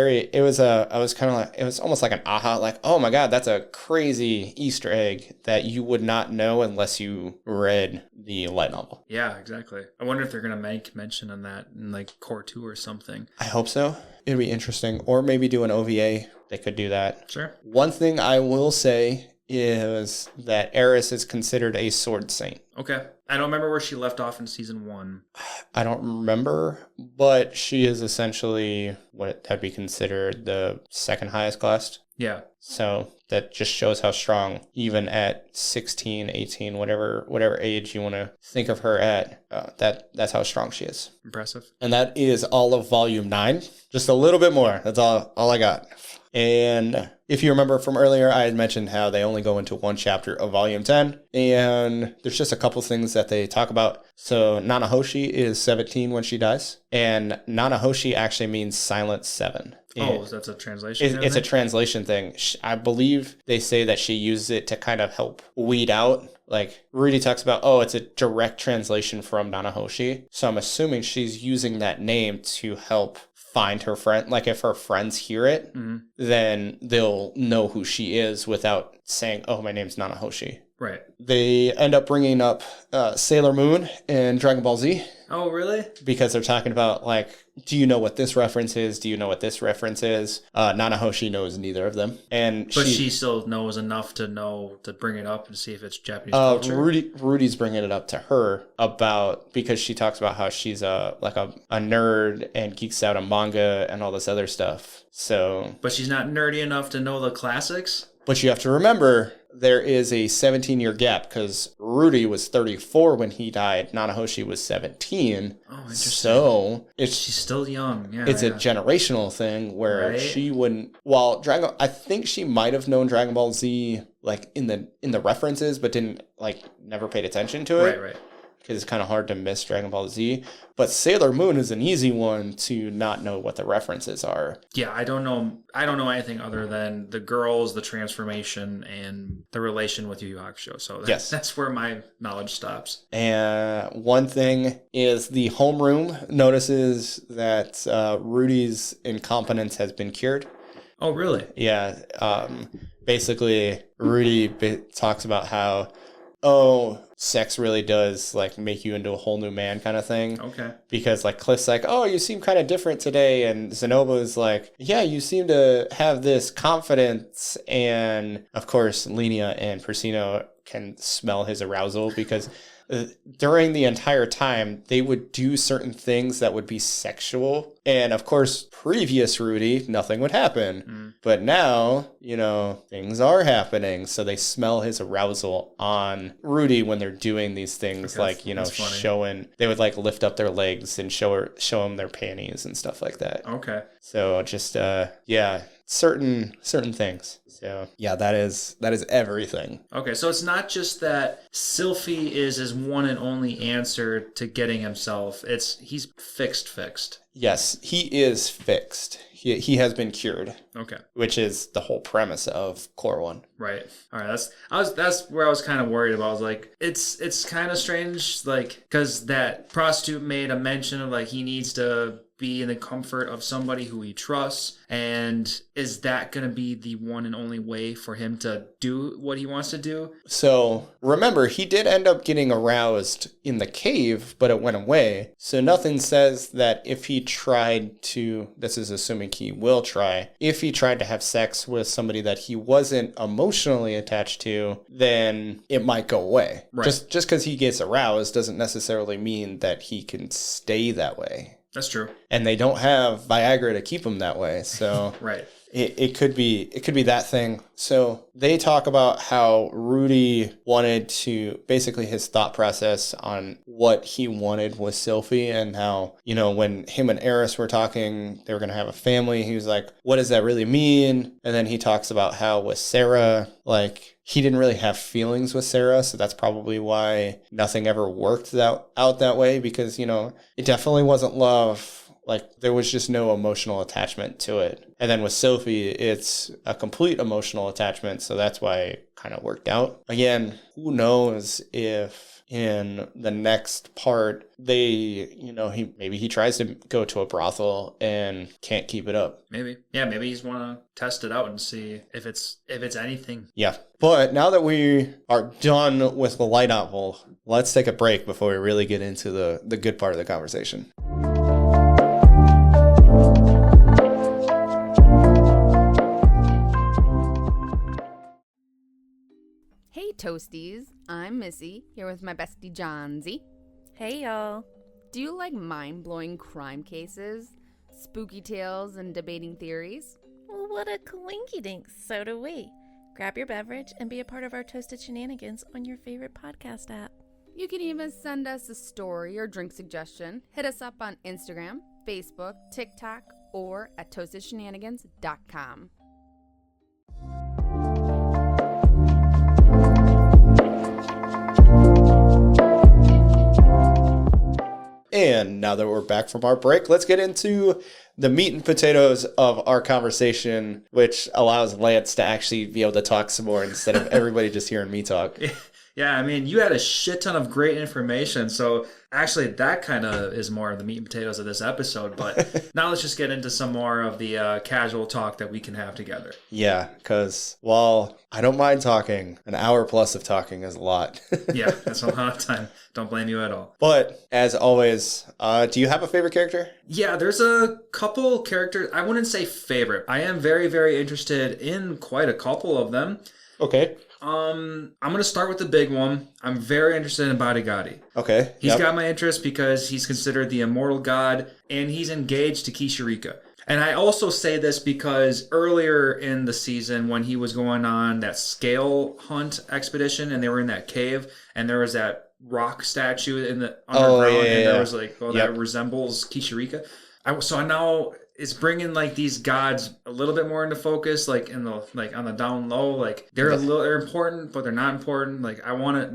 almost like an aha, like, oh my God, that's a crazy Easter egg that you would not know unless you read the light novel. Yeah, exactly. I wonder if they're going to make mention on that in like core 2 or something. I hope so. It'd be interesting. Or maybe do an OVA. They could do that. Sure. One thing I will say is that Eris is considered a sword saint. Okay. I don't remember where she left off in season 1. I don't remember, but she is essentially what would be considered the second highest class. Yeah. So that just shows how strong, even at 16, 18, whatever age you want to think of her at, that's how strong she is. Impressive. And that is all of volume 9. Just a little bit more. That's all I got. And if you remember from earlier, I had mentioned how they only go into one chapter of Volume 10. And there's just a couple things that they talk about. So Nanahoshi is 17 when she dies. And Nanahoshi actually means Silent 7. Oh, that's a translation? It's a translation thing. I believe they say that she uses it to kind of help weed out. Like, Rudy talks about, it's a direct translation from Nanahoshi. So I'm assuming she's using that name to help find her friend. Like, if her friends hear it, then they'll know who she is without saying, oh, my name's Nanahoshi. Right. They end up bringing up Sailor Moon and Dragon Ball Z. Oh, really? Because they're talking about, like, do you know what this reference is? Do you know what this reference is? Nanahoshi knows neither of them. But she still knows enough to know to bring it up and see if it's Japanese culture? Rudy's bringing it up to her because she talks about how she's a nerd and geeks out on manga and all this other stuff. So, but she's not nerdy enough to know the classics? But you have to remember, there is a 17-year gap because Rudy was 34 when he died. Nanahoshi was 17. Oh, interesting. So she's still young. Yeah, it's a generational thing where she wouldn't. Well, I think she might have known Dragon Ball Z like in the references, but didn't never paid attention to it. Right. Because it's kind of hard to miss Dragon Ball Z. But Sailor Moon is an easy one to not know what the references are. Yeah, I don't know anything other than the girls, the transformation, and the relation with Yu Yu Hakusho. So that's where my knowledge stops. And one thing is the homeroom notices that Rudy's incompetence has been cured. Oh, really? Yeah. Basically, Rudy talks about how, sex really does make you into a whole new man kind of thing. Okay. Because Cliff's like, oh, you seem kind of different today. And Zenobu's like, yeah, you seem to have this confidence. And of course, Linnea and Persino can smell his arousal because during the entire time, they would do certain things that would be sexual. And of course, previous Rudy, nothing would happen. But now, things are happening. So they smell his arousal on Rudy when they're doing these things, showing, they would lift up their legs and show him their panties and stuff like that. Okay. So just, certain things. So yeah, that is everything. Okay, so it's not just that Sylphie is his one and only answer to getting himself. He's fixed. Yes, he is fixed. He has been cured. Okay. Which is the whole premise of Core 1. Right. All right. That's where I was kind of worried about. I was like, it's kind of strange, because that prostitute made a mention of he needs to be in the comfort of somebody who he trusts, and is that going to be the one and only way for him to do what he wants to do? So remember, he did end up getting aroused in the cave, but it went away. So nothing says that if he tried to, this is assuming he will try, if he tried to have sex with somebody that he wasn't emotionally attached to, then it might go away. Right. Just because he gets aroused doesn't necessarily mean that he can stay that way. That's true. And they don't have Viagra to keep him that way. So right. It could be that thing. So they talk about how Rudy wanted to, basically his thought process on what he wanted with Sylphie, and how, when him and Eris were talking, they were going to have a family. He was like, what does that really mean? And then he talks about how with Sarah, he didn't really have feelings with Sarah. So that's probably why nothing ever worked out that way, because, it definitely wasn't love. There was just no emotional attachment to it. And then with Sylphie, it's a complete emotional attachment. So that's why it kind of worked out. Again, who knows if in the next part, maybe he tries to go to a brothel and can't keep it up. Maybe. Yeah, maybe he's want to test it out and see if it's anything. Yeah. But now that we are done with the light novel, let's take a break before we really get into the good part of the conversation. Hey Toasties, I'm Missy, here with my bestie Johnsy. Hey y'all. Do you like mind-blowing crime cases, spooky tales, and debating theories? Well, what a coinky-dink, so do we. Grab your beverage and be a part of our Toasted Shenanigans on your favorite podcast app. You can even send us a story or drink suggestion. Hit us up on Instagram, Facebook, TikTok, or at toastedshenanigans.com. And now that we're back from our break, let's get into the meat and potatoes of our conversation, which allows Lance to actually be able to talk some more instead of everybody just hearing me talk. Yeah, I mean, you had a shit ton of great information, so actually that kind of is more of the meat and potatoes of this episode, but now let's just get into some more of the casual talk that we can have together. Yeah, because while I don't mind talking, an hour plus of talking is a lot. Yeah, that's a lot of time. Don't blame you at all. But, as always, do you have a favorite character? Yeah, there's a couple characters. I wouldn't say favorite. I am very, very interested in quite a couple of them. Okay. I'm going to start with the big one. I'm very interested in Badigadi. Okay. He's got my interest because he's considered the immortal god, and he's engaged to Kisharika. And I also say this because earlier in the season, when he was going on that scale hunt expedition, and they were in that cave, and there was that rock statue in the underground, and there was like, that resembles Kisharika. So now it's bringing like these gods a little bit more into focus, like in the on the down low, like they're they're important, but they're not important. Like I want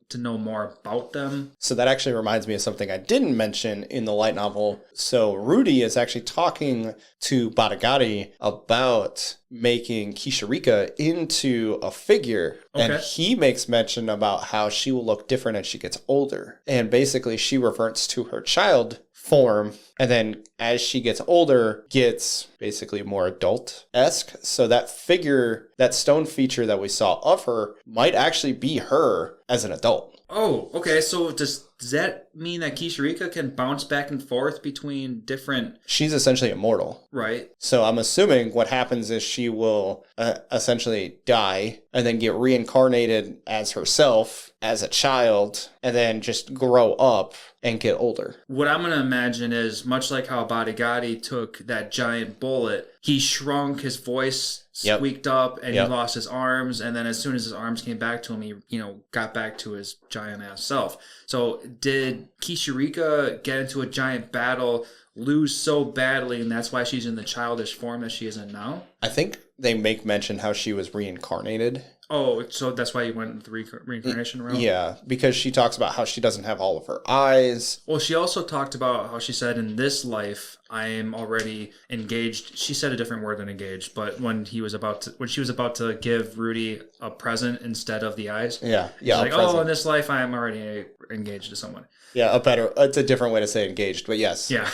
to know more about them. So that actually reminds me of something I didn't mention in the light novel. So Rudy is actually talking to Badigadi about making Kisharika into a figure. Okay. And he makes mention about how she will look different as she gets older. And basically she reverts to her child form, and then as she gets older, gets basically more adult-esque. So that figure, that stone feature that we saw of her, might actually be her as an adult. Oh, okay. So does that mean that Kisharika can bounce back and forth between different... She's essentially immortal. Right. So I'm assuming what happens is she will essentially die and then get reincarnated as herself as a child and then just grow up and get older. What I'm going to imagine is much like how Badigadi took that giant bullet, he shrunk, his voice squeaked up, and he lost his arms, and then as soon as his arms came back to him, he got back to his giant ass self. So did Kisharika get into a giant battle, lose so badly, and that's why she's in the childish form that she is in now? I think they make mention how she was reincarnated. Oh, so that's why you went the reincarnation route? Yeah, because she talks about how she doesn't have all of her eyes. Well, she also talked about how she said, in this life, I am already engaged. She said a different word than engaged, but when she was about to give Rudy a present instead of the eyes. Yeah. Like, oh, in this life, I am already engaged to someone. Yeah, it's a different way to say engaged, but yes. Yeah.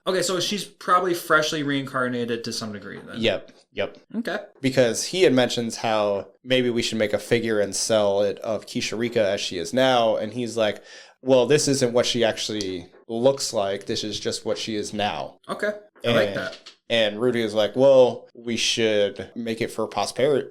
Okay, so she's probably freshly reincarnated to some degree then. Yep. Okay. Because he had mentions how maybe we should make a figure and sell it of Kisharika as she is now, and he's like, well, this isn't what she actually looks like. This is just what she is now. Okay. I like that. And Rudy is like, well, we should make it for prosperity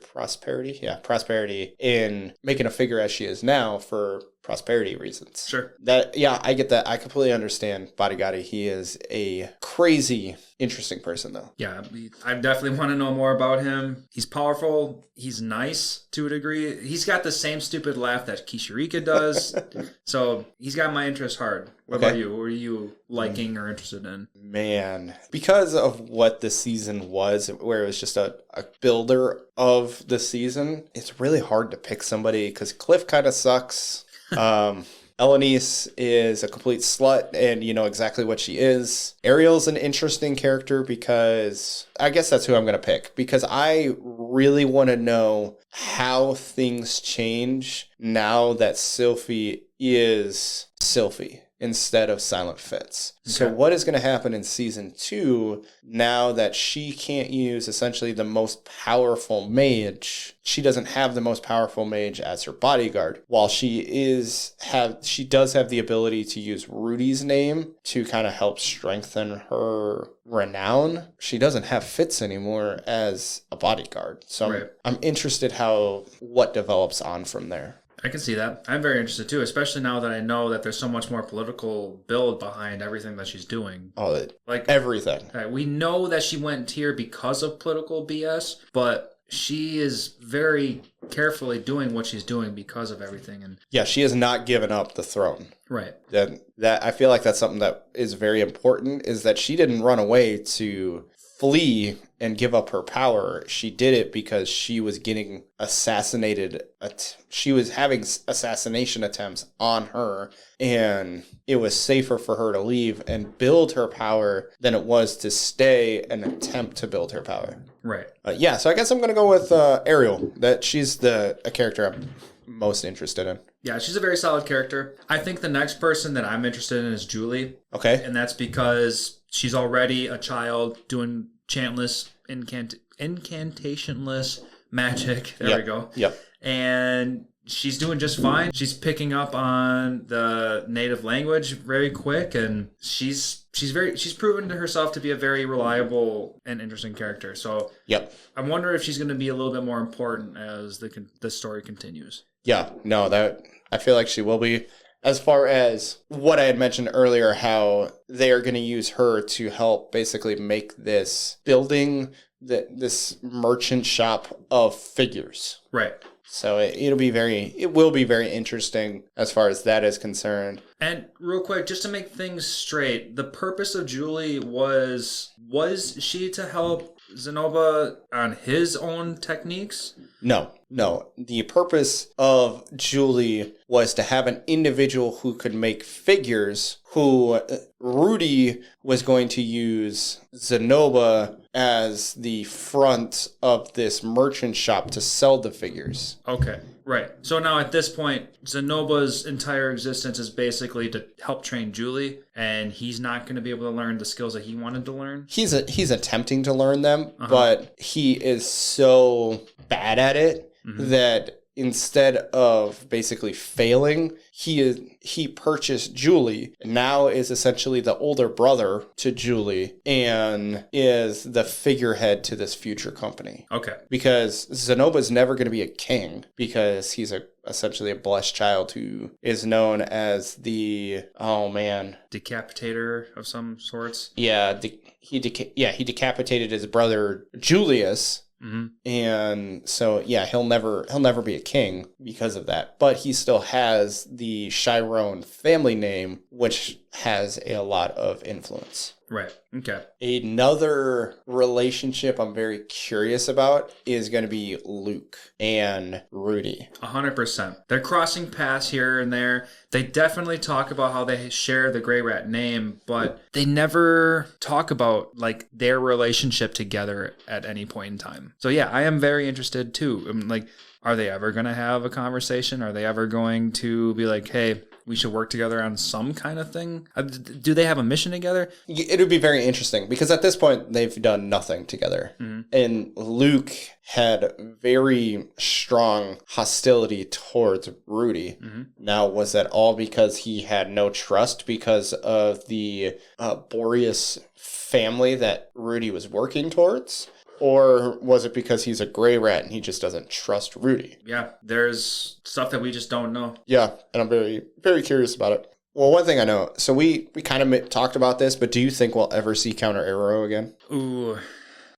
in making a figure as she is now for prosperity reasons. Sure. I get that. I completely understand Badigadi. He is a crazy, interesting person, though. Yeah, I definitely want to know more about him. He's powerful. He's nice to a degree. He's got the same stupid laugh that Kisharika does. So he's got my interest hard. What about you? What are you liking or interested in? Man, because of what the season was, where it was just a builder of the season, it's really hard to pick somebody because Cliff kind of sucks. Elenice is a complete slut, and you know exactly what she is. Ariel's an interesting character because I guess that's who I'm going to pick, because I really want to know how things change now that Sylphie is Sylphie instead of Silent Fitz. Okay. So what is going to happen in season 2 now that she can't use essentially the most powerful mage? She doesn't have the most powerful mage as her bodyguard. While she does have the ability to use Rudy's name to kind of help strengthen her renown, she doesn't have Fitz anymore as a bodyguard. So I'm interested what develops on from there. I can see that. I'm very interested too, especially now that I know that there's so much more political build behind everything that she's doing. Oh, like everything. We know that she went here because of political BS, but she is very carefully doing what she's doing because of everything. And yeah, she has not given up the throne. Right. That I feel like that's something that is very important, is that she didn't run away to flee and give up her power, she did it because she was getting assassinated. She was having assassination attempts on her, and it was safer for her to leave and build her power than it was to stay and attempt to build her power. Right. Yeah, so I guess I'm going to go with Ariel. That she's a character I'm most interested in. Yeah, she's a very solid character. I think the next person that I'm interested in is Julie. Okay. And that's because she's already a child doing chantless, incantationless magic. There we go. Yep. And she's doing just fine. She's picking up on the native language very quick, and she's proven to herself to be a very reliable and interesting character. So yep. I wonder if she's going to be a little bit more important as the story continues. Yeah, no, that I feel like she will be. As far as what I had mentioned earlier, how they are going to use her to help basically make this building, this merchant shop of figures. Right. So it will be very interesting as far as that is concerned. And real quick, just to make things straight, the purpose of Julie was she to help Zenoba on his own techniques? No. The purpose of Julie was to have an individual who could make figures, who Rudy was going to use Zenoba as the front of this merchant shop to sell the figures. Okay, right. So now at this point, Zenoba's entire existence is basically to help train Julie, and he's not going to be able to learn the skills that he wanted to learn? He's attempting to learn them, but he is so bad at it that instead of basically failing, he purchased Julie, now is essentially the older brother to Julie and is the figurehead to this future company. Okay. Because Zenoba's never going to be a king because he's essentially a blessed child who is known as the decapitator of some sorts. Yeah, he decapitated his brother Julius. Mm-hmm. And so, yeah, he'll never be a king because of that. But he still has the Chiron family name, which has a lot of influence. Right. Okay. Another relationship I'm very curious about is going to be Luke and Rudy. 100%. They're crossing paths here and there. They definitely talk about how they share the Grey Rat name, but they never talk about like their relationship together at any point in time. So yeah, I am very interested too. Are they ever going to have a conversation? Are they ever going to be like, hey, we should work together on some kind of thing? Do they have a mission together? It would be very interesting because at this point, they've done nothing together. Mm-hmm. And Luke had very strong hostility towards Rudy. Mm-hmm. Now, was that all because he had no trust because of the Boreas family that Rudy was working towards? Or was it because he's a gray rat and he just doesn't trust Rudy? Yeah, there's stuff that we just don't know. Yeah, and I'm very, very curious about it. Well, one thing I know, so we kind of talked about this, but do you think we'll ever see Counter Arrow again? Ooh,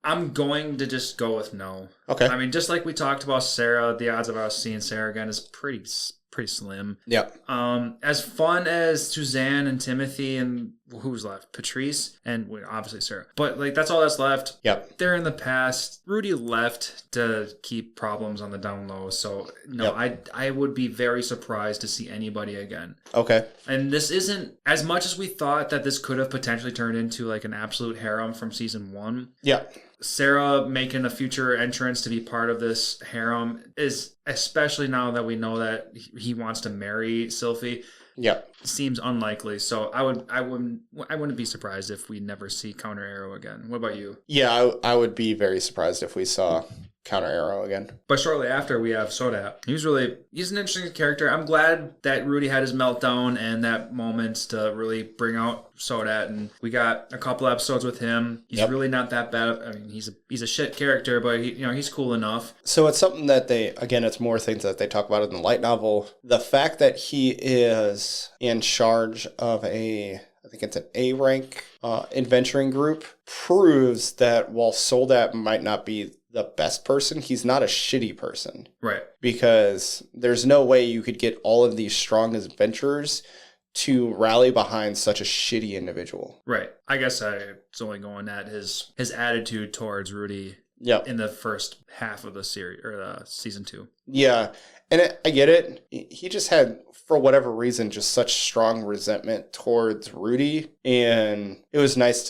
I'm going to just go with no. Okay. I mean, just like we talked about Sarah, the odds of us seeing Sarah again is pretty slim. Yep. As fun as Suzanne and Timothy and who's left? Patrice and obviously Sarah. But that's all that's left. Yep. They're in the past. Rudy left to keep problems on the down low. So no, yep. I would be very surprised to see anybody again. Okay. And this isn't as much as we thought that this could have potentially turned into an absolute harem from season 1. Yeah. Sarah making a future entrance to be part of this harem is, especially now that we know that he wants to marry Sylphie. Yeah, seems unlikely. So I wouldn't be surprised if we never see Counter Arrow again. What about you? Yeah, I would be very surprised if we saw Counter Arrow again. But shortly after, we have Sodat. He's an interesting character. I'm glad that Rudy had his meltdown and that moment to really bring out Sodat, and we got a couple episodes with him. He's really not that bad. I mean, he's a shit character, but he's cool enough. So it's something that it's more things that they talk about in the light novel. The fact that he is in charge of I think it's an A rank adventuring group proves that while Sodat might not be the best person, he's not a shitty person. Right. Because there's no way you could get all of these strong adventurers to rally behind such a shitty individual. Right. I guess I was only going at his attitude towards Rudy in the first half of the series or the season 2. Yeah. And I get it. He just had, for whatever reason, just such strong resentment towards Rudy. And it was nice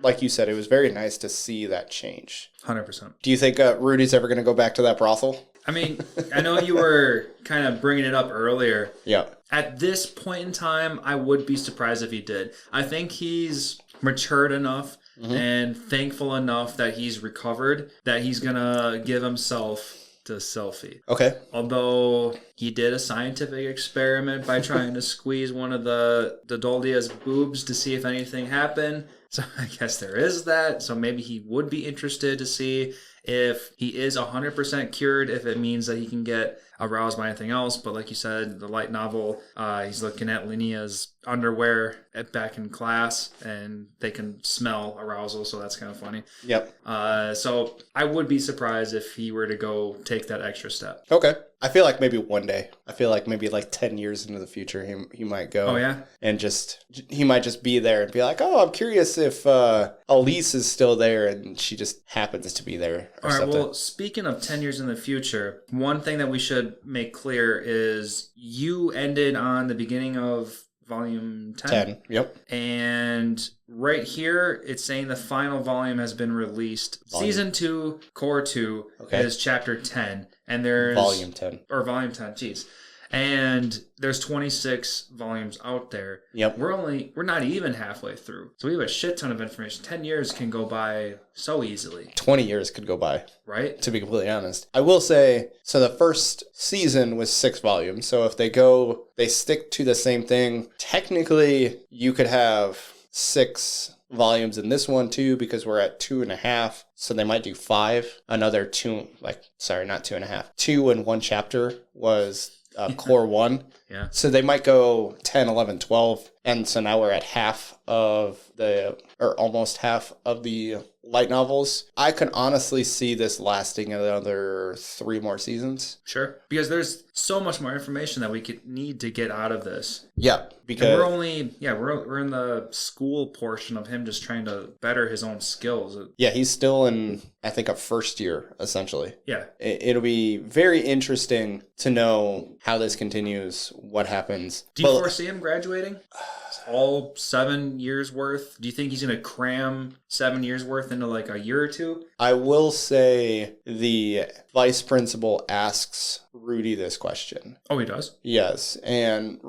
like you said, it was very nice to see that change. 100%. Do you think Rudy's ever going to go back to that brothel? I mean, I know you were kind of bringing it up earlier. Yeah. At this point in time, I would be surprised if he did. I think he's matured enough and thankful enough that he's recovered that he's going to give himself to selfie. Okay. Although he did a scientific experiment by trying to squeeze one of the Doldia's boobs to see if anything happened. So I guess there is that. So maybe he would be interested to see if he is 100% cured, if it means that he can get aroused by anything else. But like you said, the light novel, he's looking at Linea's underwear back in class, and they can smell arousal, so that's kind of funny. Yep. So I would be surprised if he were to go take that extra step. Okay. I feel like maybe one day. I feel like maybe like 10 years into the future, he might go. Oh, yeah? And he might just be there and be like, oh, I'm curious if Elise is still there, and she just happens to be there. All right, well, speaking of 10 years in the future, one thing that we should make clear is you ended on the beginning of volume 10. Yep. And right here, it's saying the final volume has been released. Season 2, Core 2 is chapter 10. And there's... Volume 10. Or volume 10, jeez. And there's 26 volumes out there. Yep. We're not even halfway through. So we have a shit ton of information. 10 years can go by so easily. 20 years could go by. Right? To be completely honest. I will say, so the first season was 6 volumes. So if they stick to the same thing, technically you could have 6 volumes in this one too, because we're at 2.5. So they might do 5. Another 2, not 2.5. 2 in 1 chapter was core 1. Yeah. So they might go 10, 11, 12. And so now we're at almost half of the light novels. I can honestly see this lasting another 3 more seasons. Sure. Because there's so much more information that we could need to get out of this. Yeah. Because we're in the school portion of him just trying to better his own skills. Yeah, he's still in, I think, a first year, essentially. Yeah. It'll be very interesting to know how this continues, what happens. Do you foresee him graduating? All 7 years worth? Do you think he's going to cram 7 years worth into like a year or 2? I will say the vice principal asks Rudy this question. Oh, he does? Yes. And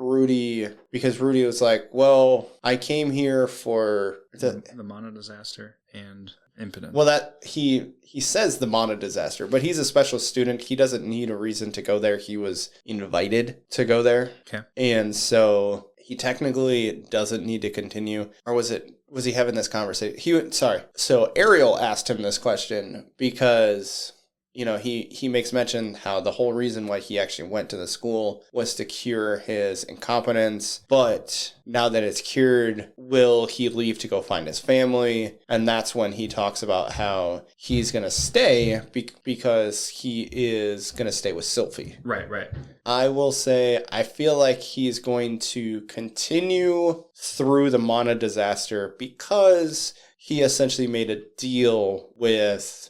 because Rudy was like, well, I came here for the Mana disaster and impotence. Well, that he says the Mana disaster, but he's a special student. He doesn't need a reason to go there. He was invited to go there. Okay. And so he technically doesn't need to continue. Or was he having this conversation? So Ariel asked him this question because, he makes mention how the whole reason why he actually went to the school was to cure his incompetence. But now that it's cured, will he leave to go find his family? And that's when he talks about how he's going to stay because he is going to stay with Sylphie. Right. I will say, I feel like he's going to continue through the Mana disaster because he essentially made a deal with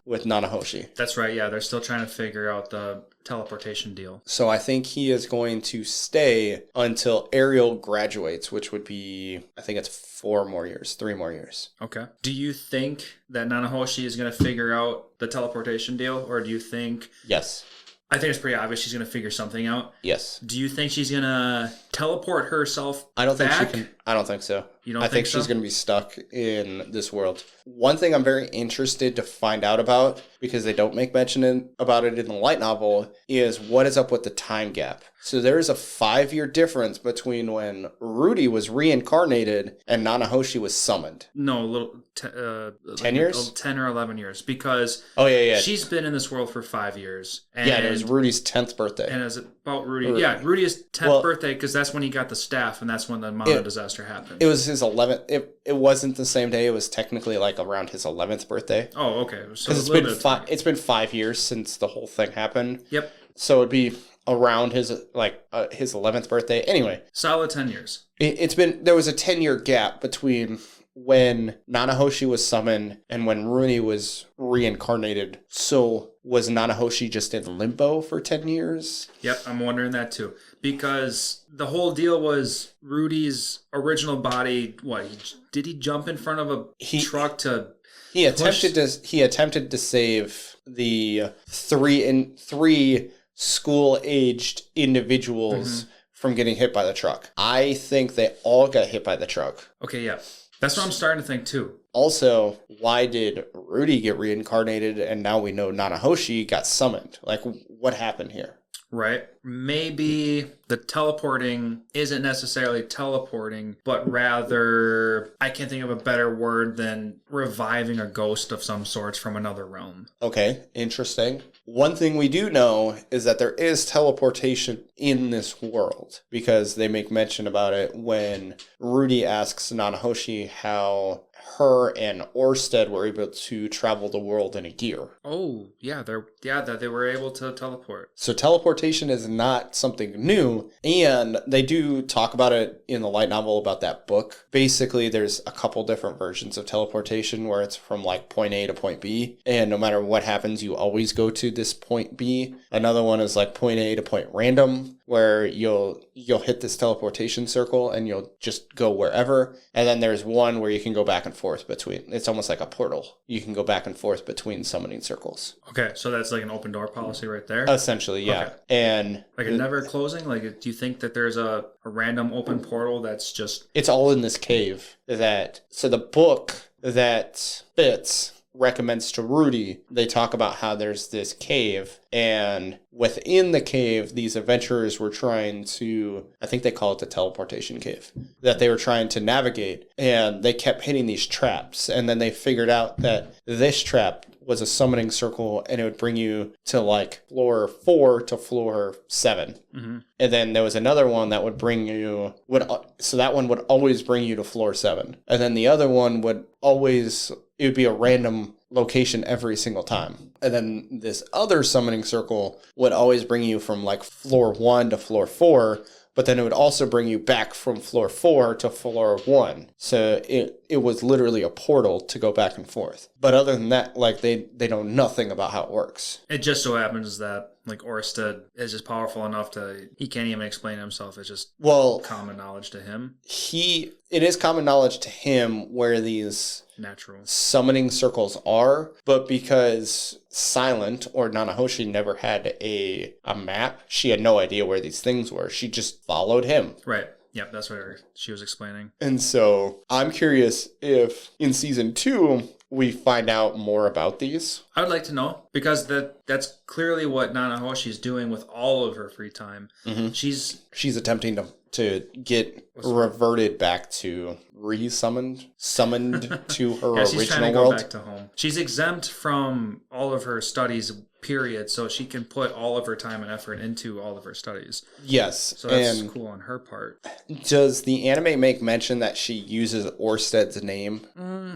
with Nanahoshi. That's right, yeah. They're still trying to figure out the teleportation deal. So I think he is going to stay until Ariel graduates, which would be, I think it's 3 more years. Okay. Do you think that Nanahoshi is going to figure out the teleportation deal, or do you think... Yes. I think it's pretty obvious she's going to figure something out. Yes. Do you think she's going to teleport herself I don't back? think she can. I don't think so. You don't I think so? She's going to be stuck in this world. One thing I'm very interested to find out about, because they don't make mention about it in the light novel, is what is up with the time gap. So there is a 5-year difference between when Rudy was reincarnated and Nanahoshi was summoned. No, 10 years? 10 or 11 years, because she's been in this world for 5 years. And it was Rudy's 10th birthday. And it was about Rudy. Yeah, Rudy's 10th birthday, because that's when he got the staff, and that's when the Mana disaster happened. It was his 11th. It wasn't the same day. It was technically like around his 11th birthday. Oh, okay. Because it's been 5 years since the whole thing happened. Yep. So it'd be around his 11th birthday. Anyway, Solid 10 years. There was a 10-year gap between when Nanahoshi was summoned and when Rooney was reincarnated. So was Nanahoshi just in limbo for 10 years? Yep, I'm wondering that too. Because the whole deal was Rudy's original body, did he jump in front of a truck to... He attempted to save the three school-aged individuals from getting hit by the truck. I think they all got hit by the truck. Okay, yeah. That's what I'm starting to think too. Also, why did Rudy get reincarnated and now we know Nanahoshi got summoned? Like, what happened here? Right. Maybe the teleporting isn't necessarily teleporting, but rather, I can't think of a better word than reviving a ghost of some sorts from another realm. Okay, interesting. One thing we do know is that there is teleportation in this world because they make mention about it when Rudy asks Nanahoshi how her and Orsted were able to travel the world in a year. Oh, yeah, that they were able to teleport. So teleportation is not something new, and they do talk about it in the light novel about that book. Basically, there's a couple different versions of teleportation where it's from like point A to point B, and no matter what happens, you always go to this point B. Another one is like point A to point random, where you'll hit this teleportation circle and you'll just go wherever. And then there's one where you can go back and forth between. It's almost like a portal. You can go back and forth between summoning circles. Okay, so that's like an open door policy right there? Essentially, yeah. Okay. And like a never closing? Like, do you think that there's a random open portal that's just... It's all in this cave. So the book that Fitz recommends to Rudy, they talk about how there's this cave, and within the cave, these adventurers were trying to, I think they call it the teleportation cave, that they were trying to navigate, and they kept hitting these traps, and then they figured out that this trap was a summoning circle, and it would bring you to like floor 4 to floor 7. Mm-hmm. And then there was another one that would bring you, so that one would always bring you to floor 7. And then the other one would always, it would be a random location every single time. And then this other summoning circle would always bring you from like floor 1 to floor 4, but then it would also bring you back from floor 4 to floor 1. So it was literally a portal to go back and forth. But other than that, like they know nothing about how it works. It just so happens that like Orsted is just powerful enough he can't even explain himself. It's just common knowledge to him. It is common knowledge to him where these natural summoning circles are, but because Silent or Nanahoshi never had a map, she had no idea where these things were. She just followed him. Right. Yep, that's what she was explaining. And so I'm curious if in season 2 we find out more about these. I would like to know, because that's clearly what Nanahoshi is doing with all of her free time. Mm-hmm. She's attempting to get reverted back to summoned to her original she's trying to world. Go back to home. She's exempt from all of her studies, period, so she can put all of her time and effort into all of her studies. Yes. So that's cool on her part. Does the anime make mention that she uses Orsted's name?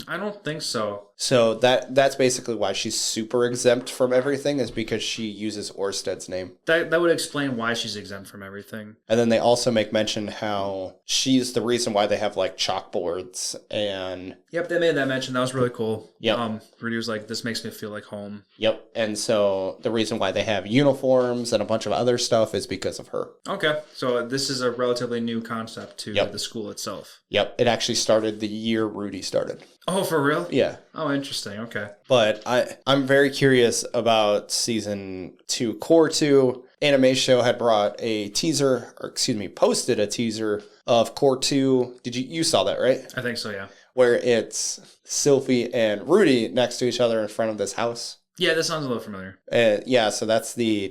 I don't think so. So that's basically why she's super exempt from everything, is because she uses Orsted's name. That would explain why she's exempt from everything. And then they also make mention how she's the reason why they have like chalkboards and... Yep, they made that mention. That was really cool. Yep. Rudy was like, this makes me feel like home. Yep. And so the reason why they have uniforms and a bunch of other stuff is because of her. Okay. So this is a relatively new concept to the school itself. Yep. It actually started the year Rudy started. Oh, for real? Yeah. Oh, interesting. Okay. But I'm very curious about season 2. Core 2 Anime Show had posted a teaser of Core 2. You saw that, right? I think so, yeah. Where it's Sylphie and Rudy next to each other in front of this house. Yeah, this sounds a little familiar. So that's the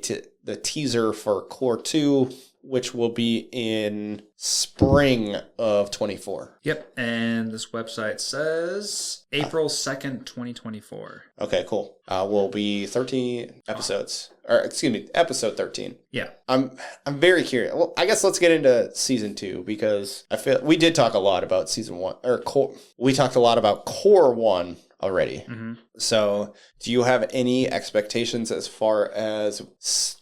teaser for Core 2, which will be in spring of 24. Yep, and this website says April 2nd, 2024. Okay, cool. Will be 13 episodes. Or excuse me, episode 13. Yeah. I'm very curious. Well, I guess let's get into season 2, because I feel we did talk a lot about season 1 or core. We talked a lot about Core 1 already. Mm-hmm. So do you have any expectations as far as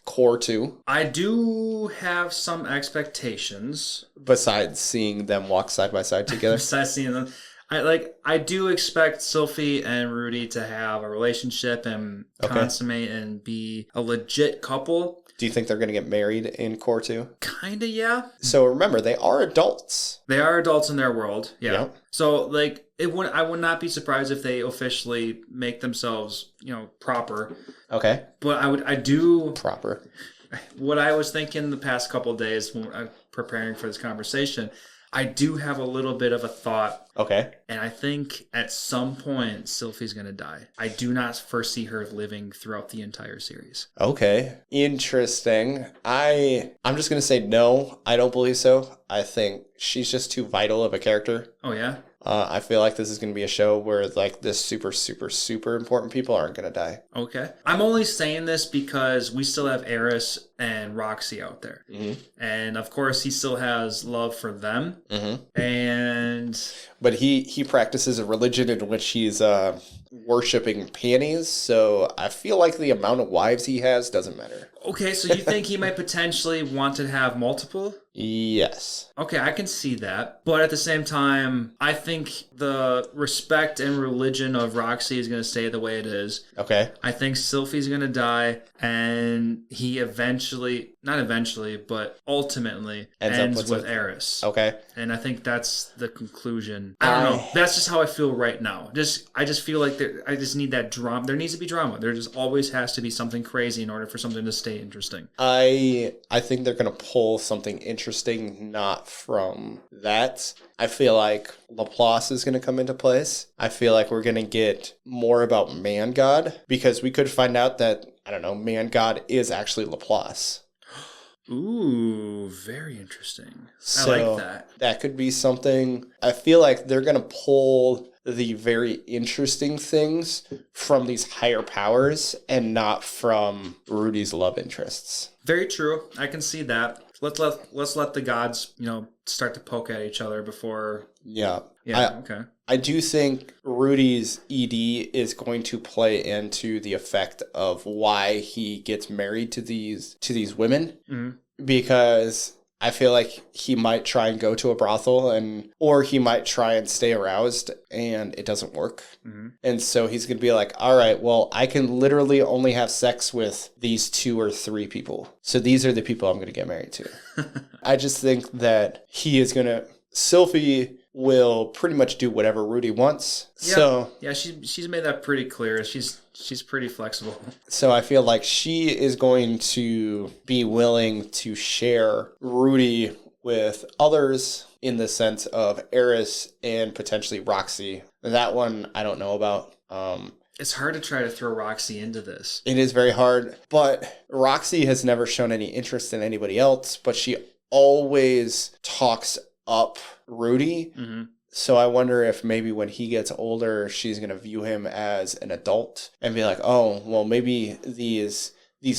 Core 2? I do have some expectations. Besides seeing them walk side by side together? Besides seeing them. I do expect Sylphie and Rudy to have a relationship and consummate and be a legit couple. Do you think they're going to get married in Core 2? Kinda, yeah. So remember, they are adults. They are adults in their world, yeah. Yep. So, like, I would not be surprised if they officially make themselves, proper. Okay. But I do... Proper. What I was thinking the past couple of days when I'm preparing for this conversation, I do have a little bit of a thought. Okay. And I think at some point, Sylphie's going to die. I do not foresee her living throughout the entire series. Okay. Interesting. I'm just going to say no, I don't believe so. I think she's just too vital of a character. Oh, yeah? I feel like this is going to be a show where like this super, super, super important people aren't going to die. Okay. I'm only saying this because we still have Eris and Roxy out there. Mm-hmm. And of course, he still has love for them. Mm-hmm. And... But he practices a religion in which he's worshipping panties, so I feel like the amount of wives he has doesn't matter. Okay, so you think he might potentially want to have multiple? Yes. Okay, I can see that. But at the same time, I think the respect and religion of Roxy is going to stay the way it is. Okay. I think Sylphie's going to die, and he but ultimately ends with Eris. Okay. And I think that's the conclusion. I don't know. That's just how I feel right now. I just feel like I just need that drama. There needs to be drama. There just always has to be something crazy in order for something to stay interesting. I think they're going to pull something interesting not from that. I feel like Laplace is going to come into place. I feel like we're going to get more about Man God because we could find out that, I don't know, Man God is actually Laplace. Ooh, very interesting. So I like that. That could be something. I feel like they're going to pull the very interesting things from these higher powers and not from Rudy's love interests. Very true. I can see that. Let's let the gods, start to poke at each other before. Yeah. Okay. I do think Rudy's ED is going to play into the effect of why he gets married to these women, because I feel like he might try and go to a brothel or he might try and stay aroused and it doesn't work. Mm-hmm. And so he's going to be like, all right, well, I can literally only have sex with these 2 or 3 people. So these are the people I'm going to get married to. I just think that Sylphie will pretty much do whatever Rudy wants. Yeah. So yeah, she's made that pretty clear. She's pretty flexible. So I feel like she is going to be willing to share Rudy with others in the sense of Eris and potentially Roxy. That one I don't know about. It's hard to try to throw Roxy into this. It is very hard, but Roxy has never shown any interest in anybody else, but she always talks up Rudy. Mm-hmm. So I wonder if maybe when he gets older, she's going to view him as an adult and be like, oh, well, maybe these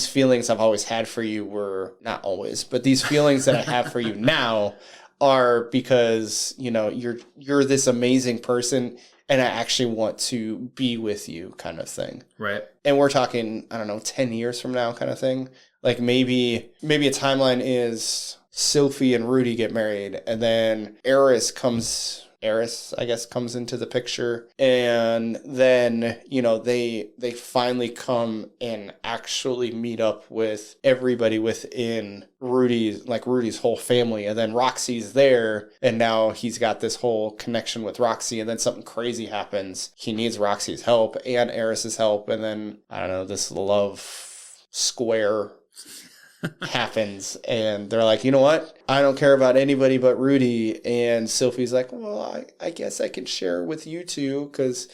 feelings I've always had for you were not always, but these feelings that I have for you now are because, you're this amazing person and I actually want to be with you kind of thing. Right. And we're talking, I don't know, 10 years from now kind of thing. Like maybe a timeline is Sylphie and Rudy get married and then Eris, I guess, comes into the picture. And then, they finally come and actually meet up with everybody within Rudy's whole family. And then Roxy's there. And now he's got this whole connection with Roxy. And then something crazy happens. He needs Roxy's help and Eris's help. And then, I don't know, this love square happens and they're like, you know what? I don't care about anybody but Rudy. And Sylphie's like, well, I guess I can share with you two because,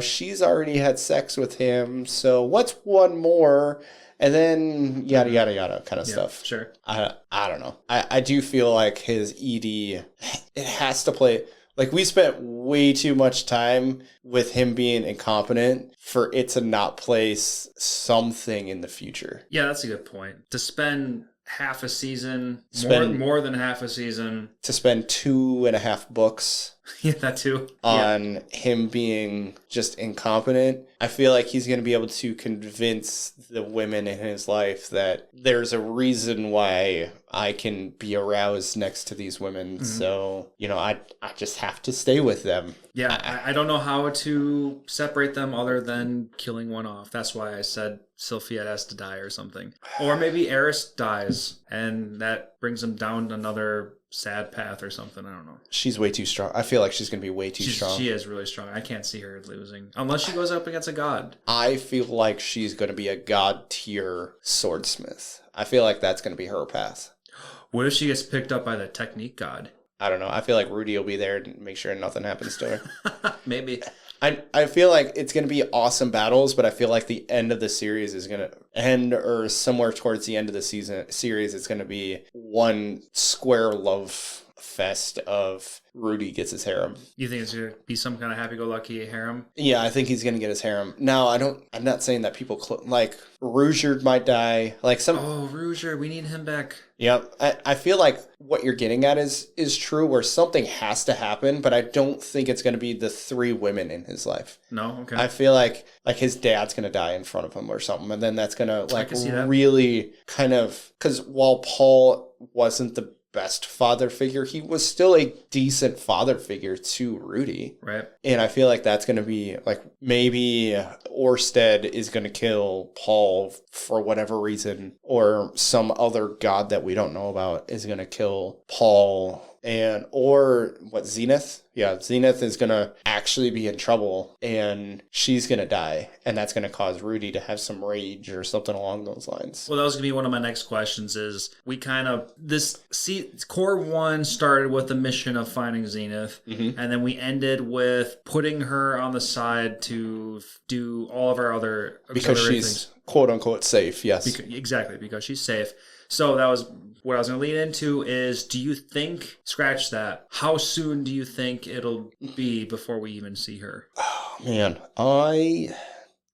she's already had sex with him. So what's one more? And then yada, yada, yada kind of stuff. Sure. I don't know. I do feel like his ED, it has to play... Like, we spent way too much time with him being incompetent for it to not place something in the future. Yeah, that's a good point. To spend half a season, more than half a season. To spend 2.5 books Yeah, that too. On him being just incompetent. I feel like he's going to be able to convince the women in his life that there's a reason why I can be aroused next to these women. Mm-hmm. So, I just have to stay with them. Yeah, I don't know how to separate them other than killing one off. That's why I said Sylphia has to die or something. Or maybe Eris dies, and that brings him down another sad path or something. I don't know. She's way too strong. I feel like she's going to be way too strong. She is really strong. I can't see her losing. Unless she goes up against a god. I feel like she's going to be a god tier swordsmith. I feel like that's going to be her path. What if she gets picked up by the technique god? I don't know. I feel like Rudy will be there to make sure nothing happens to her. Maybe. I feel like it's going to be awesome battles, but I feel like the end of the series is going to end, or somewhere towards the end of the series, it's going to be one square love fest of Rudy gets his harem. You think it's going to be some kind of happy-go-lucky harem? Yeah, I think he's going to get his harem. Now, I'm not saying that people, like, Rouger might die. Like some. Oh, Rouger, we need him back. Yep. I feel like what you're getting at is true, where something has to happen, but I don't think it's going to be the 3 women in his life. No? Okay. I feel like his dad's going to die in front of him or something, and then that's going to, like, really kind of... Because while Paul wasn't the best father figure, he was still a decent father figure to Rudy. Right. And I feel like that's going to be, like, maybe Orsted is going to kill Paul for whatever reason, or some other god that we don't know about is going to kill Paul. Zenith? Yeah, Zenith is going to actually be in trouble, and she's going to die, and that's going to cause Rudy to have some rage or something along those lines. Well, that was going to be one of my next questions is, Core 1 started with the mission of finding Zenith, and then we ended with putting her on the side to do all of our other... Because she's quote-unquote safe, yes. Exactly, because she's safe. So that was... What I was going to lead into is, do you think, scratch that, how soon do you think it'll be before we even see her? Oh, man.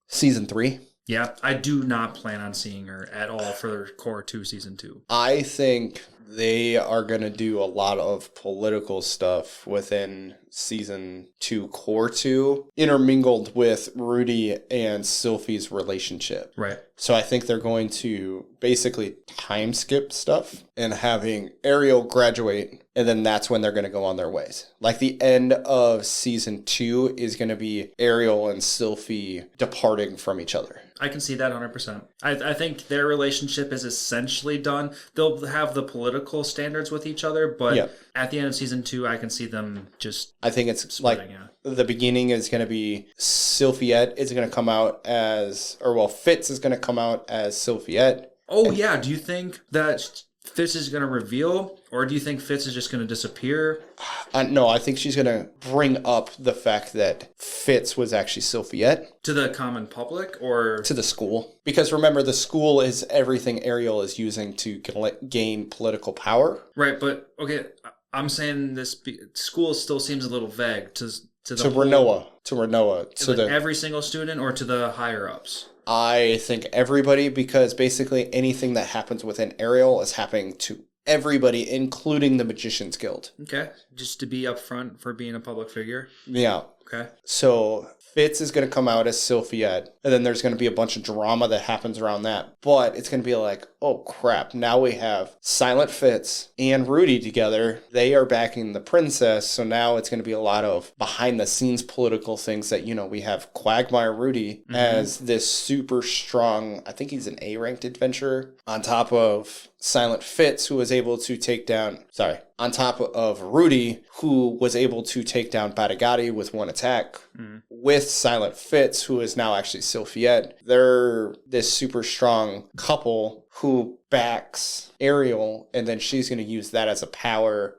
Season 3. Yeah, I do not plan on seeing her at all for Core 2 Season 2. I think they are going to do a lot of political stuff within Season 2, Core 2, intermingled with Rudy and Sylphie's relationship. Right. So I think they're going to basically time skip stuff and having Ariel graduate, and then that's when they're going to go on their ways. Like the end of Season 2 is going to be Ariel and Sylphie departing from each other. I can see that 100%. I think their relationship is essentially done. They'll have the political standards with each other, but at the end of Season 2, I can see them just... I think it's splitting, the beginning is going to be Sylphiette is going to come out as... Fitz is going to come out as Sylphiette. Oh, yeah. Do you think that Fitz is going to reveal, or do you think Fitz is just going to disappear? No, I think she's going to bring up the fact that Fitz was actually Sylphiette. To the common public, or? To the school. Because remember, the school is everything Ariel is using to gain political power. Right, but, okay, I'm saying this school still seems a little vague to Renoa. Every single student, or to the higher-ups? I think everybody, because basically anything that happens within Ariel is happening to everybody, including the Magician's Guild. Okay. Just to be upfront for being a public figure? Yeah. Okay. So Fitz is going to come out as Sylphiette, and then there's going to be a bunch of drama that happens around that. But it's going to be like, oh crap, now we have Silent Fitz and Rudy together. They are backing the princess, so now it's going to be a lot of behind-the-scenes political things that, we have Quagmire Rudy as this super strong, I think he's an A-ranked adventurer, on top of Silent Fitz, who was able to take down... on top of Rudy, who was able to take down Batagati with one attack, with Silent Fitz, who is now actually Sylphiette. They're this super strong couple who backs Ariel, and then she's going to use that as a power,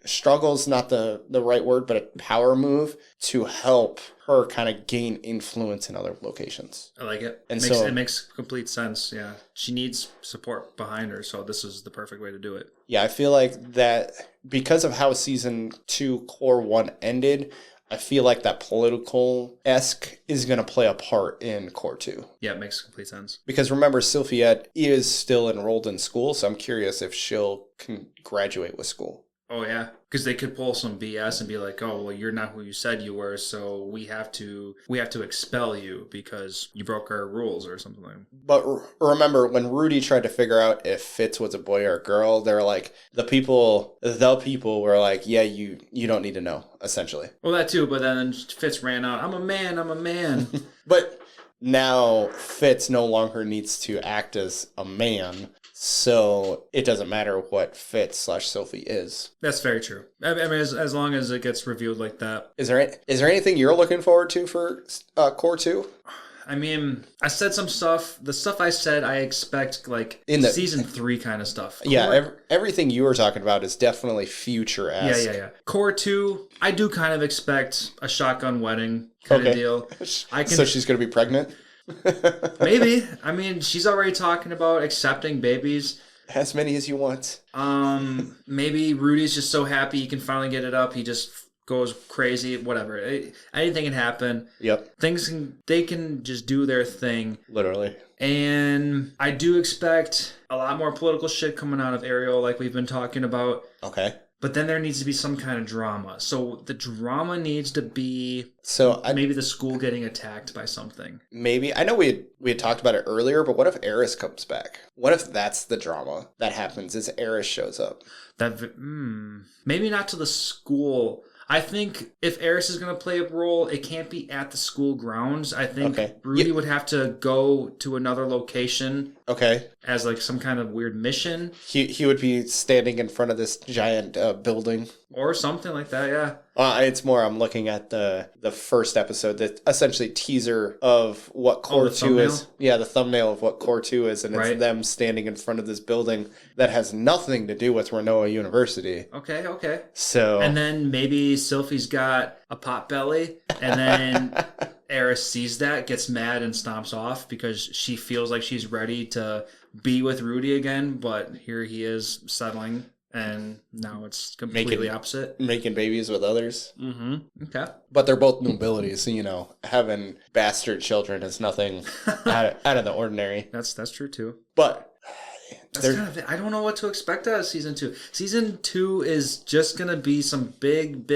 struggle's not the right word, but a power move to help her kind of gain influence in other locations. I like it. And it makes complete sense, yeah. She needs support behind her, so this is the perfect way to do it. Yeah, I feel like that, because of how Season 2 Core 1 ended, I feel like that political-esque is going to play a part in Core 2. Yeah, it makes complete sense. Because remember, Sylphiette is still enrolled in school, so I'm curious if she'll can graduate with school. Oh, yeah. Because they could pull some BS and be like, oh, well, you're not who you said you were, so we have to expel you because you broke our rules or something like that. But remember, when Rudy tried to figure out if Fitz was a boy or a girl, they were like, the people were like, yeah, you don't need to know, essentially. Well, that too, but then Fitz ran out, I'm a man. But now Fitz no longer needs to act as a man, so it doesn't matter what Fitz/Sophie is. That's very true. I mean, as long as it gets revealed like that. Is there anything you're looking forward to for Core 2? I mean, I said some stuff. The stuff I said, I expect like in the season 3 kind of stuff. Yeah, everything you were talking about is definitely future-esque. Yeah. Core 2, I do kind of expect a shotgun wedding kind of deal. So she's going to be pregnant? Maybe. I mean, she's already talking about accepting babies. As many as you want. Maybe Rudy's just so happy he can finally get it up. He just goes crazy. Whatever. Anything can happen. Yep. They can just do their thing. Literally. And I do expect a lot more political shit coming out of Ariel, like we've been talking about. Okay. But then there needs to be some kind of drama. So the drama needs to be maybe the school getting attacked by something. Maybe. I know we had talked about it earlier, but what if Eris comes back? What if that's the drama that happens is Eris shows up? Maybe not to the school. I think if Eris is going to play a role, it can't be at the school grounds. I think Rudy would have to go to another location. Okay. As like some kind of weird mission. He would be standing in front of this giant building. Or something like that, yeah. It's more, I'm looking at the first episode, that essentially teaser of what Core 2 is. Yeah, the thumbnail of what Core 2 is, and it's them standing in front of this building that has nothing to do with Renoa University. Okay. So... And then maybe Sylphie's got a pot belly, and then Eris sees that, gets mad, and stomps off because she feels like she's ready to be with Rudy again, but here he is settling. And now it's completely opposite. Making babies with others. Mm-hmm. Okay. But they're both nobility, so, having bastard children is nothing out of the ordinary. That's true, too. But... That's kind of it. I don't know what to expect out of Season 2. Season 2 is just going to be some big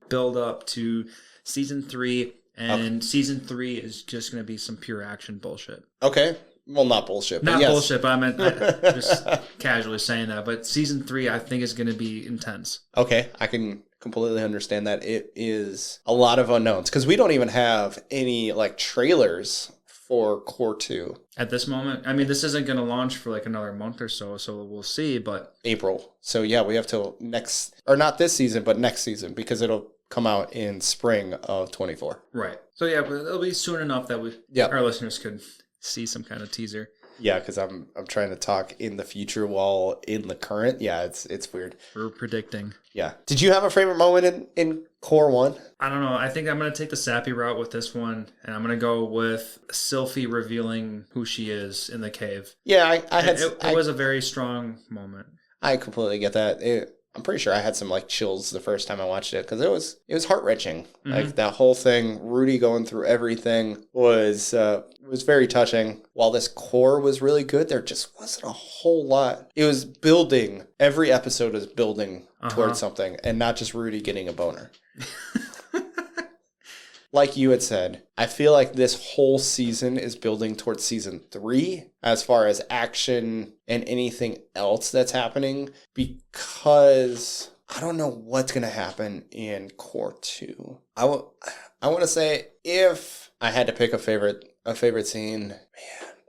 build-up to Season 3. And Season 3 is just going to be some pure action bullshit. Okay. Well, not bullshit. Not bullshit, but I meant just casually saying that. But Season 3, I think, is going to be intense. Okay, I can completely understand that. It is a lot of unknowns, because we don't even have any, trailers for Core 2. At this moment, I mean, this isn't going to launch for, another month or so we'll see, but... April. So, yeah, we have till not this season, but next season, because it'll come out in spring of 24. Right. So, yeah, but it'll be soon enough that our listeners could... see some kind of teaser. Yeah, because I'm trying to talk in the future while in the current. Yeah, it's weird. We're predicting. Yeah. Did you have a favorite moment in Core 1? I don't know. I think I'm going to take the sappy route with this one, and I'm going to go with Sylphie revealing who she is in the cave. Yeah, it was a very strong moment. I completely get that. I'm pretty sure I had some chills the first time I watched it, because it was heart-wrenching. Mm-hmm. That whole thing, Rudy going through everything was very touching. While this core was really good, there just wasn't a whole lot. It was building. Every episode is building towards something, and not just Rudy getting a boner. Like you had said, I feel like this whole season is building towards Season 3 as far as action and anything else that's happening, because I don't know what's going to happen in Core 2. I want to say, if I had to pick a favorite scene, man,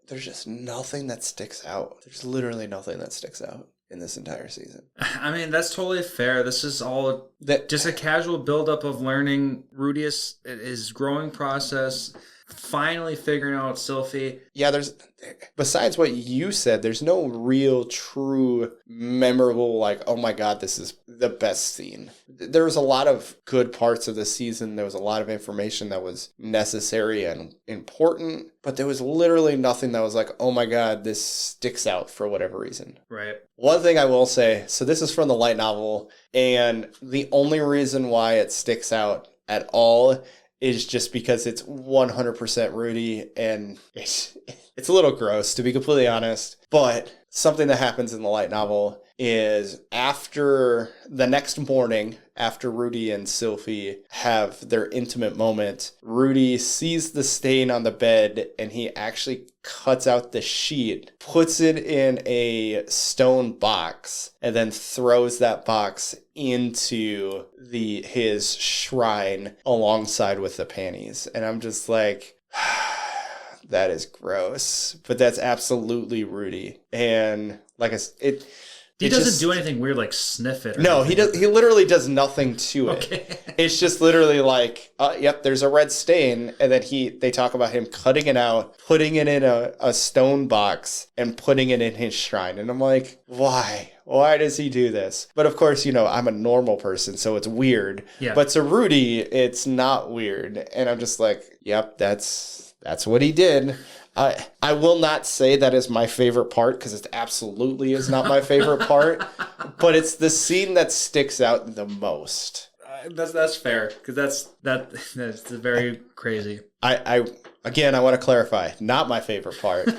there's just nothing that sticks out. There's literally nothing that sticks out in this entire season. I mean, that's totally fair. This is all just a casual buildup of learning Rudius, his growing process, finally figuring out Sylphie. Yeah, besides what you said, there's no real, true, memorable, oh my God, this is the best scene. There was a lot of good parts of the season. There was a lot of information that was necessary and important, but there was literally nothing that was oh my God, this sticks out for whatever reason. Right. One thing I will say, so this is from the light novel, and the only reason why it sticks out at all is just because it's 100% Rudy, and it's a little gross, to be completely honest. But something that happens in the light novel is after the next morning, after Rudy and Sylphie have their intimate moment, Rudy sees the stain on the bed and he actually cuts out the sheet, puts it in a stone box, and then throws that box into his shrine alongside with the panties. And I'm just like, that is gross. But that's absolutely Rudy. And like I said, He doesn't do anything weird like sniff it. No, he does. He literally does nothing to it. Okay. It's just literally like, yep, there's a red stain, and then they talk about him cutting it out, putting it in a stone box, and putting it in his shrine. And I'm like, why? Why does he do this? But of course, I'm a normal person, so it's weird. Yeah. But to Rudy, it's not weird, and I'm just like, yep, that's what he did. I will not say that is my favorite part, because it absolutely is not my favorite part, but it's the scene that sticks out the most. That's fair, because that's very crazy. I want to clarify, not my favorite part,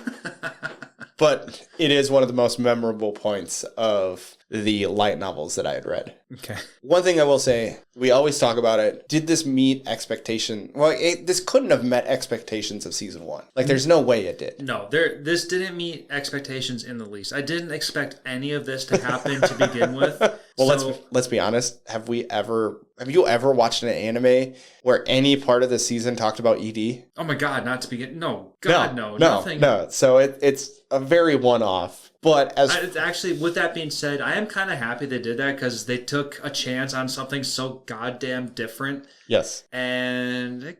but it is one of the most memorable points of the light novels that I had read. Okay. One thing I will say, we always talk about it. Did this meet expectation? Well, this couldn't have met expectations of season 1. Like, there's no way it did. No, this didn't meet expectations in the least. I didn't expect any of this to happen to begin with. Well, let's be honest. Have you ever watched an anime where any part of the season talked about ED? Oh my God, not to begin. No, God, no. Nothing. No. So it's a very one-off. But actually, with that being said, I am kind of happy they did that, because they took a chance on something so goddamn different. Yes. And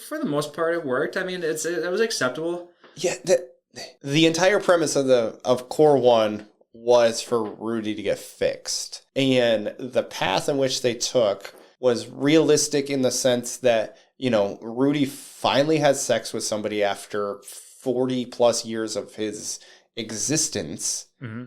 for the most part, it worked. I mean, it was acceptable. Yeah. The entire premise of Core 1 was for Rudy to get fixed. And the path in which they took was realistic in the sense that, Rudy finally has sex with somebody after 40 plus years of his existence,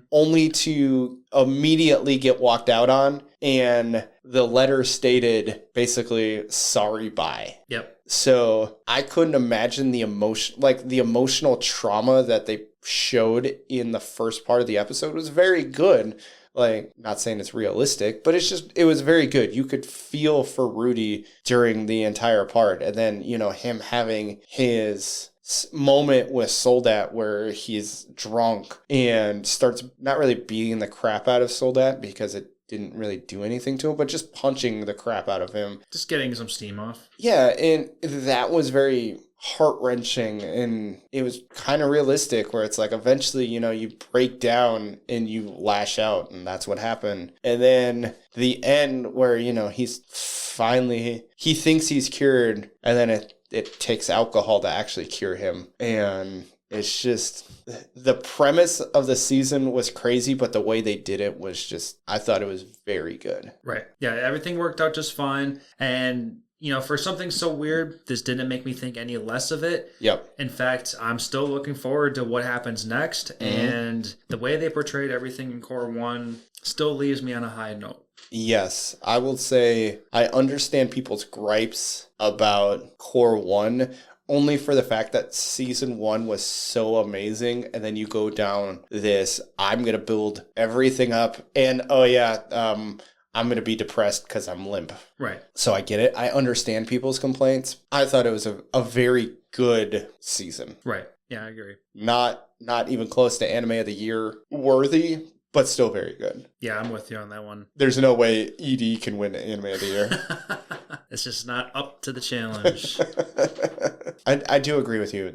only to immediately get walked out on. And the letter stated basically, sorry, bye. Yep. So I couldn't imagine the emotional trauma that they showed in the first part of the episode was very good. Like, not saying it's realistic, but it was very good. You could feel for Rudy during the entire part. And then, him having his moment with Soldat where he's drunk and starts not really beating the crap out of Soldat because it didn't really do anything to him, but just punching the crap out of him. Just getting some steam off. Yeah, and that was very heart-wrenching, and it was kind of realistic where it's like eventually, you break down and you lash out, and that's what happened. And then the end where, he's finally, he thinks he's cured, and then it takes alcohol to actually cure him. And it's just, the premise of the season was crazy, but the way they did it was just, I thought it was very good. Right. Yeah, everything worked out just fine. And, for something so weird, this didn't make me think any less of it. Yep. In fact, I'm still looking forward to what happens next. And the way they portrayed everything in Core 1 still leaves me on a high note. Yes, I will say I understand people's gripes about Core 1 only for the fact that season 1 was so amazing, and then you go down this, I'm going to build everything up, and I'm going to be depressed because I'm limp. Right. So I get it. I understand people's complaints. I thought it was a very good season. Right. Yeah, I agree. Not even close to Anime of the Year worthy, but still very good. Yeah, I'm with you on that one. There's no way ED can win Anime of the Year. It's just not up to the challenge. I do agree with you.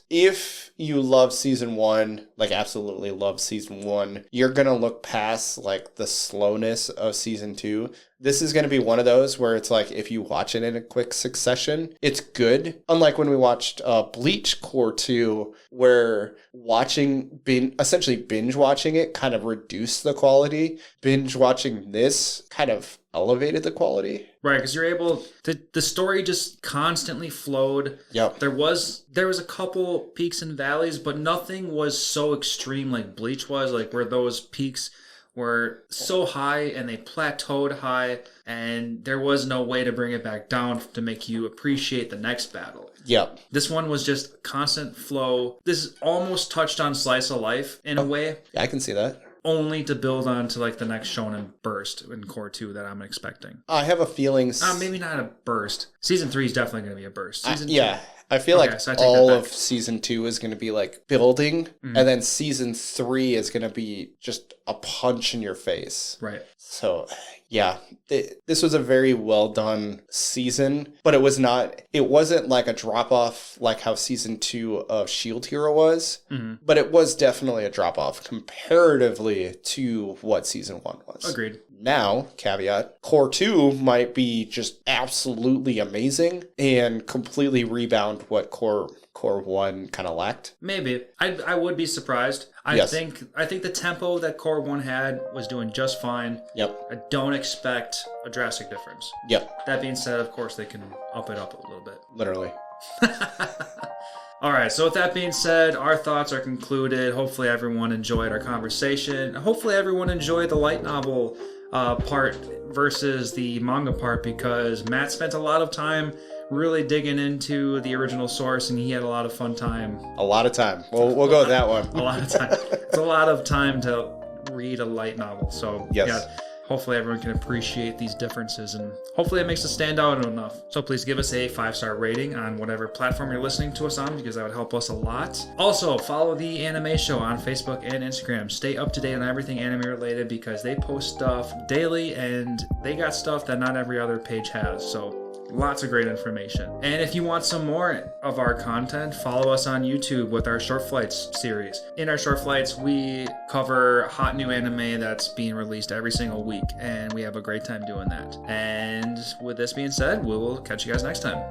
If you love season 1, like absolutely love season 1, you're going to look past like the slowness of season 2. This is going to be one of those where it's like, if you watch it in a quick succession, it's good. Unlike when we watched Bleach Core 2, where essentially binge watching it kind of reduced the quality. Binge watching this kind of elevated the quality. Right, because you're able to, the story just constantly flowed. Yep. There was a couple peaks and valleys, but nothing was so extreme like Bleach was, like where those peaks were so high and they plateaued high, and there was no way to bring it back down to make you appreciate the next battle. Yep. This one was just constant flow. This almost touched on slice of life in a way. I can see that. only to build on to like the next shonen burst in Core 2 that I'm expecting. I have a feeling... Maybe not a burst. Season 3 is definitely going to be a burst. Season 2. Yeah. I feel like so all of season 2 is going to be like building, and then season 3 is going to be just a punch in your face. Right. So, yeah, this was a very well done season, but it wasn't like a drop off like how season 2 of Shield Hero was, but it was definitely a drop off comparatively to what season 1 was. Agreed. Now, caveat, Core 2 might be just absolutely amazing and completely rebound what Core 1 kind of lacked. Maybe. I would be surprised. I think the tempo that Core 1 had was doing just fine. Yep. I don't expect a drastic difference. Yep. That being said, of course, they can up it up a little bit. Literally. All right, so with that being said, our thoughts are concluded. Hopefully everyone enjoyed our conversation. Hopefully everyone enjoyed the light novel part versus the manga part, because Matt spent a lot of time really digging into the original source, and he had a lot of fun time. A lot of time. We'll go with that one. A lot of time. It's a lot of time to read a light novel. So yeah, hopefully everyone can appreciate these differences, and hopefully it makes us stand out enough. So please give us a 5-star rating on whatever platform you're listening to us on, because that would help us a lot. Also, follow the Anime Show on Facebook and Instagram. Stay up to date on everything anime related, because they post stuff daily, and they got stuff that not every other page has. So lots of great information. And if you want some more of our content, follow us on YouTube with our Short Flights series. In our Short Flights, we cover hot new anime that's being released every single week, and we have a great time doing that. And with this being said, we will catch you guys next time.